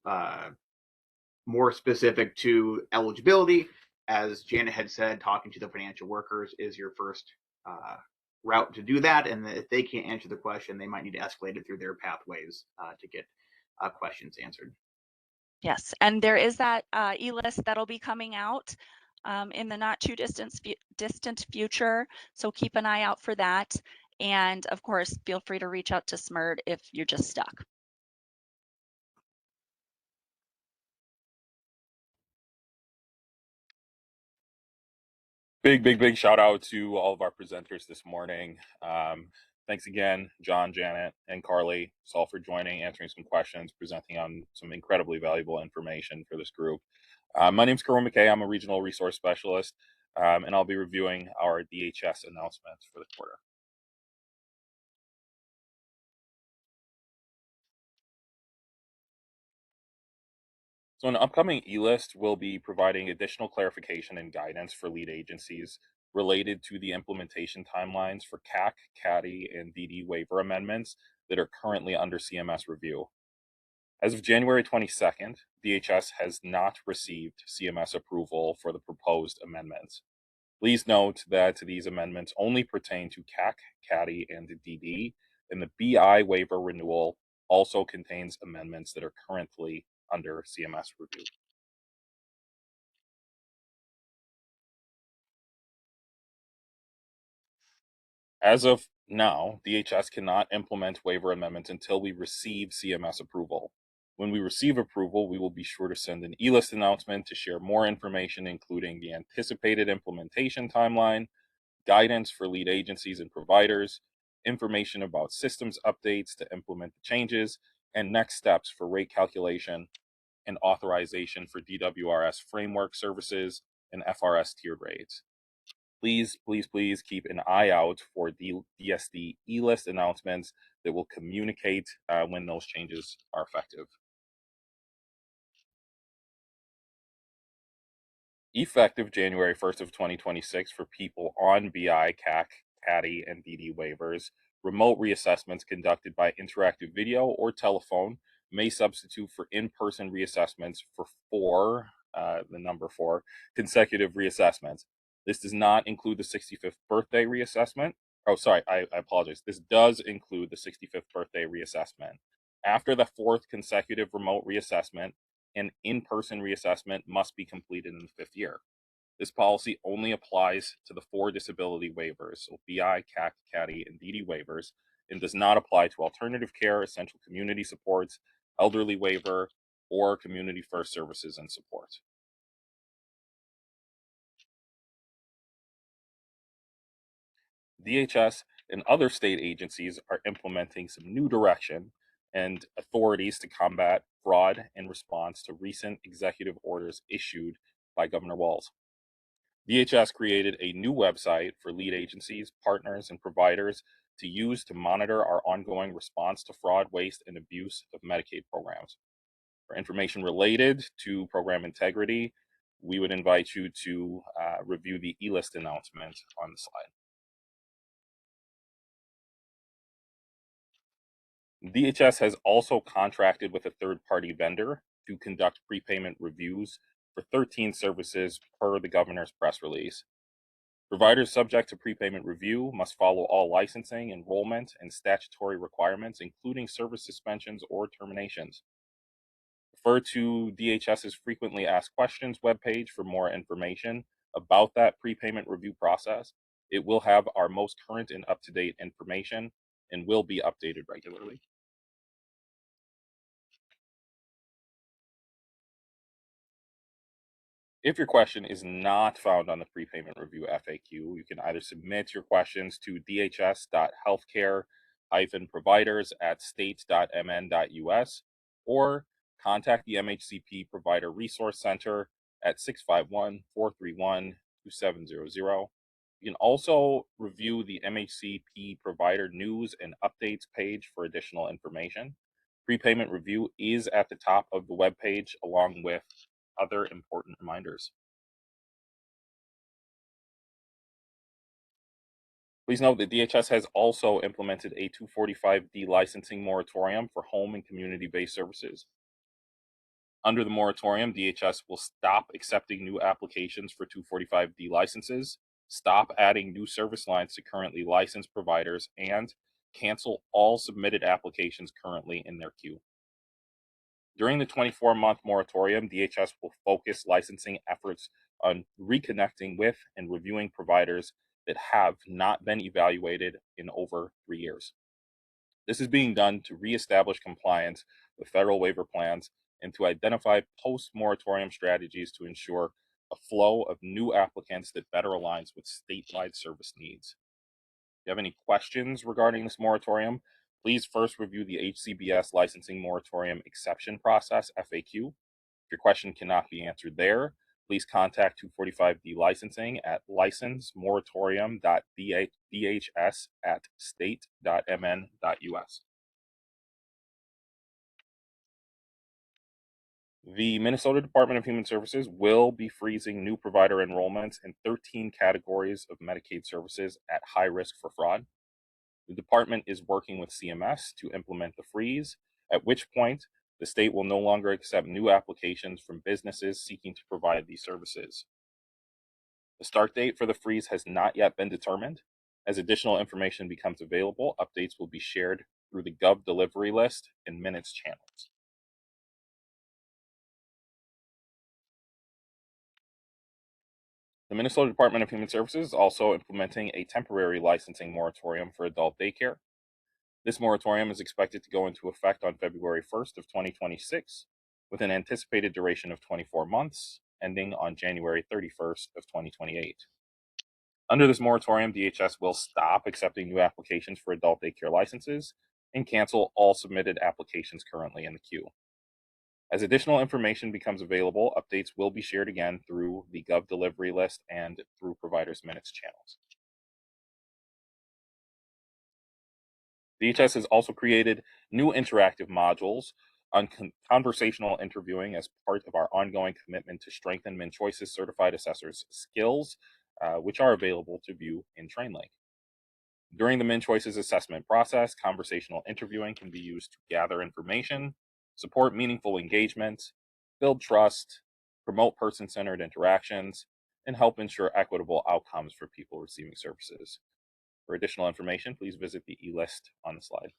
more specific to eligibility, as Janet had said, talking to the financial workers is your first route to do that. And if they can't answer the question, they might need to escalate it through their pathways to get questions answered. Yes, and there is that e-list that'll be coming out in the not too distant future. So keep an eye out for that. And of course, feel free to reach out to SMRT if you're just stuck. Big shout out to all of our presenters this morning. Thanks again, John, Janet, and Carly, all for joining, answering some questions, presenting on some incredibly valuable information for this group. My name is Kerwin McKay. I'm a regional resource specialist, and I'll be reviewing our DHS announcements for the quarter. So an upcoming e-list will be providing additional clarification and guidance for lead agencies related to the implementation timelines for CAC, CADI, and DD waiver amendments that are currently under CMS review. As of January 22nd, DHS has not received CMS approval for the proposed amendments. Please note that these amendments only pertain to CAC, CADI, and DD, and the BI waiver renewal also contains amendments that are currently under CMS review. As of now, DHS cannot implement waiver amendments until we receive CMS approval. When we receive approval, we will be sure to send an e-list announcement to share more information, including the anticipated implementation timeline, guidance for lead agencies and providers, information about systems updates to implement the changes, and next steps for rate calculation and authorization for DWRS framework services and FRS tiered rates. Please, please, please keep an eye out for the DSD e-list announcements that will communicate when those changes are effective. Effective January 1st of 2026 for people on BI, CAC, CADI, and DD waivers, remote reassessments conducted by interactive video or telephone may substitute for in-person reassessments for the number 4, consecutive reassessments. This does not include the 65th birthday reassessment. Oh, sorry, I apologize. This does include the 65th birthday reassessment. After the 4th consecutive remote reassessment, an in-person reassessment must be completed in the 5th year. This policy only applies to the 4 disability waivers, so BI, CAC, CADI, and DD waivers, and does not apply to alternative care, essential community supports, elderly waiver, or community first services and support. DHS and other state agencies are implementing some new direction and authorities to combat fraud in response to recent executive orders issued by Governor Walz. DHS created a new website for lead agencies, partners, and providers to use to monitor our ongoing response to fraud, waste, and abuse of Medicaid programs. For information related to program integrity, we would invite you to review the e-list announcement on the slide. DHS has also contracted with a third-party vendor to conduct prepayment reviews for 13 services per the governor's press release. Providers subject to prepayment review must follow all licensing, enrollment, and statutory requirements, including service suspensions or terminations. Refer to DHS's frequently asked questions webpage for more information about that prepayment review process. It will have our most current and up-to-date information and will be updated regularly. If your question is not found on the prepayment review FAQ, you can either submit your questions to dhs.healthcare-providers@state.mn.us or contact the MHCP Provider Resource Center at 651-431-2700. You can also review the MHCP Provider News and Updates page for additional information. Prepayment review is at the top of the webpage along with other important reminders. Please note that DHS has also implemented a 245D licensing moratorium for home and community-based services. Under the moratorium, DHS will stop accepting new applications for 245D licenses, stop adding new service lines to currently licensed providers, and cancel all submitted applications currently in their queue. During the 24-month moratorium, DHS will focus licensing efforts on reconnecting with and reviewing providers that have not been evaluated in over 3 years. This is being done to reestablish compliance with federal waiver plans and to identify post-moratorium strategies to ensure a flow of new applicants that better aligns with statewide service needs. If you have any questions regarding this moratorium, please first review the HCBS licensing moratorium exception process, FAQ. If your question cannot be answered there, please contact 245D licensing at licensemoratorium.dhs@state.mn.us. The Minnesota Department of Human Services will be freezing new provider enrollments in 13 categories of Medicaid services at high risk for fraud. The department is working with CMS to implement the freeze, at which point the state will no longer accept new applications from businesses seeking to provide these services. The start date for the freeze has not yet been determined. As additional information becomes available, updates will be shared through the Gov delivery list and minutes channels. The Minnesota Department of Human Services is also implementing a temporary licensing moratorium for adult daycare. This moratorium is expected to go into effect on February 1st of 2026, with an anticipated duration of 24 months, ending on January 31st of 2028. Under this moratorium, DHS will stop accepting new applications for adult daycare licenses and cancel all submitted applications currently in the queue. As additional information becomes available, updates will be shared again through the Gov delivery list and through providers' minutes channels. DHS has also created new interactive modules on conversational interviewing as part of our ongoing commitment to strengthen MinChoice's certified assessors' skills, which are available to view in TrainLink. During the MinChoice's assessment process, conversational interviewing can be used to gather information, support meaningful engagement, build trust, promote person-centered interactions, and help ensure equitable outcomes for people receiving services. For additional information, please visit the e-list on the slide.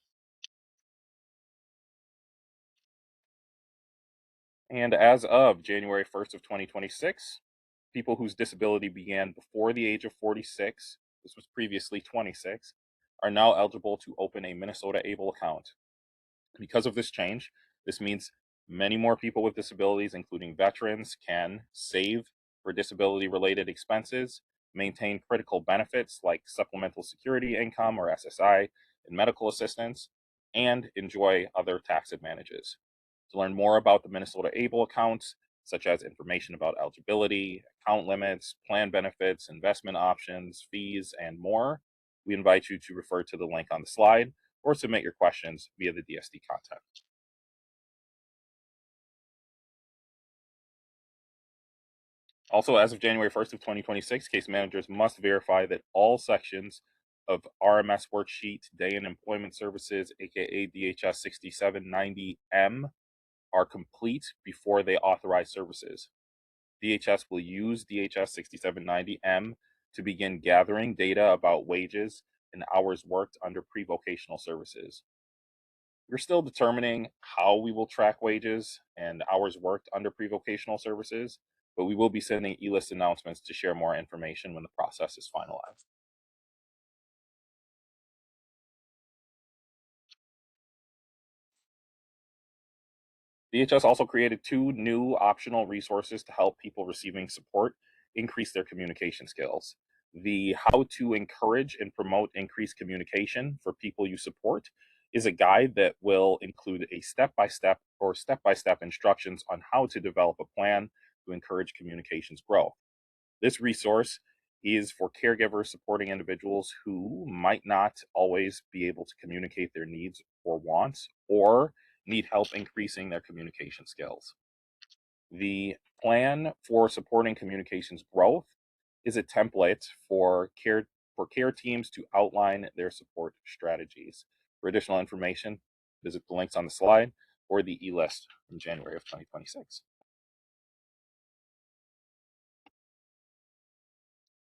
And as of January 1st of 2026, people whose disability began before the age of 46, this was previously 26, are now eligible to open a Minnesota ABLE account. Because of this change, this means many more people with disabilities, including veterans, can save for disability-related expenses, maintain critical benefits like supplemental security income or SSI and medical assistance, and enjoy other tax advantages. To learn more about the Minnesota ABLE accounts, such as information about eligibility, account limits, plan benefits, investment options, fees, and more, we invite you to refer to the link on the slide or submit your questions via the DSD contact. Also, as of January 1st of 2026, case managers must verify that all sections of RMS Worksheet Day in Employment Services, aka DHS 6790M, are complete before they authorize services. DHS will use DHS 6790M to begin gathering data about wages and hours worked under pre-vocational services. We're still determining how we will track wages and hours worked under pre-vocational services, but we will be sending e-list announcements to share more information when the process is finalized. DHS also created 2 new optional resources to help people receiving support increase their communication skills. The How to Encourage and Promote Increased Communication for People You Support is a guide that will include a step-by-step instructions on how to develop a plan to encourage communications growth. This resource is for caregivers supporting individuals who might not always be able to communicate their needs or wants, or need help increasing their communication skills. The plan for supporting communications growth is a template for care teams to outline their support strategies. For additional information, visit the links on the slide or the e-list from January of 2026.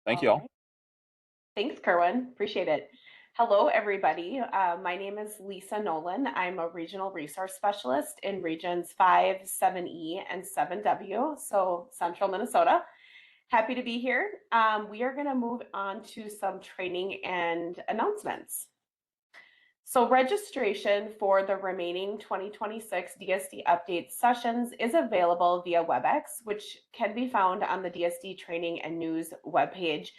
Thank you all. Thanks, Kerwin. Appreciate it. Hello, everybody. My name is Lisa Nolan. I'm a regional resource specialist in regions 5, 7E, and 7W, so central Minnesota. Happy to be here. We are going to move on to some training and announcements. So registration for the remaining 2026 DSD update sessions is available via WebEx, which can be found on the DSD training and news webpage,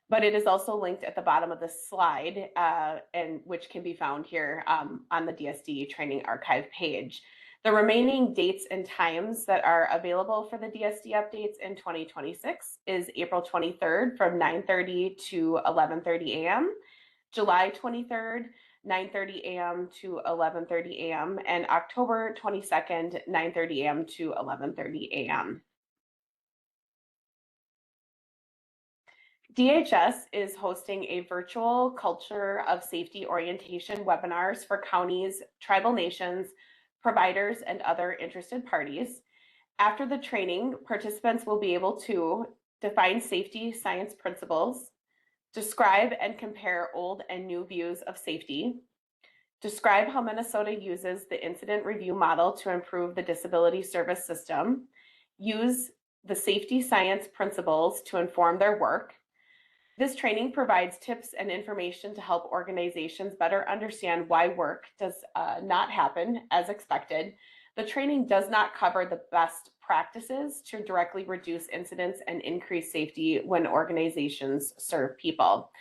but it is also linked at the bottom of the slide, and which can be found here on the DSD training archive page. The remaining dates and times that are available for the DSD updates in 2026 is April 23rd from 9:30 to 11:30 a.m., July 23rd, 9:30 a.m. to 11:30 a.m., and October 22nd, 9:30 a.m. to 11:30 a.m. DHS is hosting a virtual culture of safety orientation webinars for counties, tribal nations, providers, and other interested parties. After the training, participants will be able to define safety science principles, describe and compare old and new views of safety, Describe how Minnesota uses the incident review model to improve the disability service system. Use the safety science principles to inform their work. This training provides tips and information to help organizations better understand why work does not happen as expected. The training does not cover the best practices to directly reduce incidents and increase safety when organizations serve people.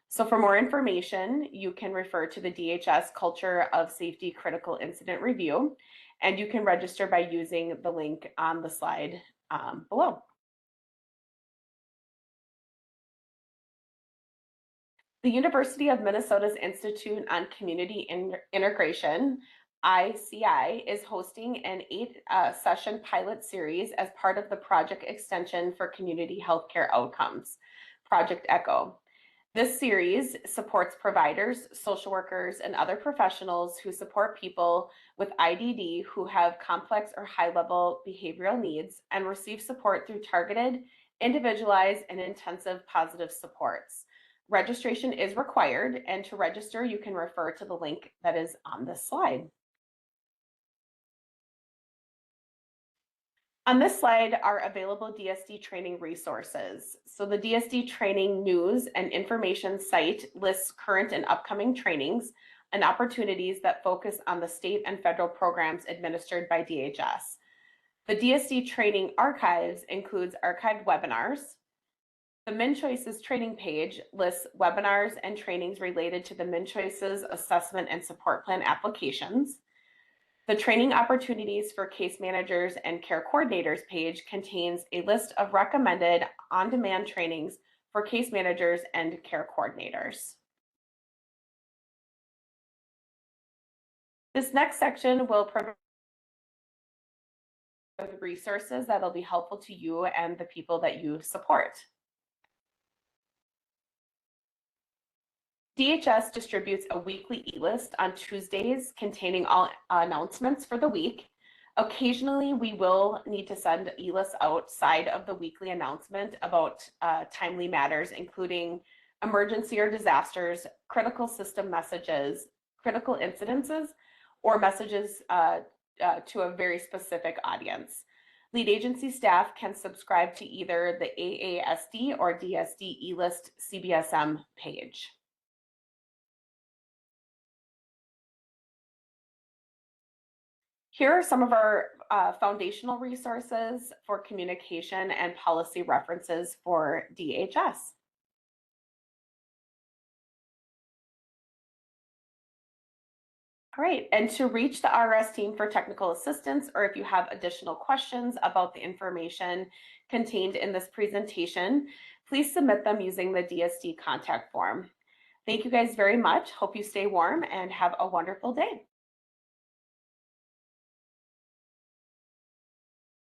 So for more information, you can refer to the DHS Culture of Safety Critical Incident Review, and you can register by using the link on the slide below. The University of Minnesota's Institute on Community Integration, ICI, is hosting an 8-session pilot series as part of the Project Extension for Community Healthcare Outcomes, Project ECHO. This series supports providers, social workers, and other professionals who support people with IDD who have complex or high-level behavioral needs and receive support through targeted, individualized, and intensive positive supports. Registration is required, and to register, you can refer to the link that is on this slide. On this slide are available DSD training resources. So the DSD training news and information site lists current and upcoming trainings and opportunities that focus on the state and federal programs administered by DHS. The DSD training archives includes archived webinars. The MinChoices training page lists webinars and trainings related to the MinChoices assessment and support plan applications. The training opportunities for case managers and care coordinators page contains a list of recommended on-demand trainings for case managers and care coordinators. This next section will provide resources that will be helpful to you and the people that you support. DHS distributes a weekly e-list on Tuesdays containing all announcements for the week. Occasionally, we will need to send e-lists outside of the weekly announcement about timely matters, including emergency or disasters, critical system messages, critical incidences, or messages to a very specific audience. Lead agency staff can subscribe to either the AASD or DSD e-list CBSM page. Here are some of our foundational resources for communication and policy references for DHS. All right, and to reach the RS team for technical assistance, or if you have additional questions about the information contained in this presentation, please submit them using the DSD contact form. Thank you guys very much. Hope you stay warm and have a wonderful day.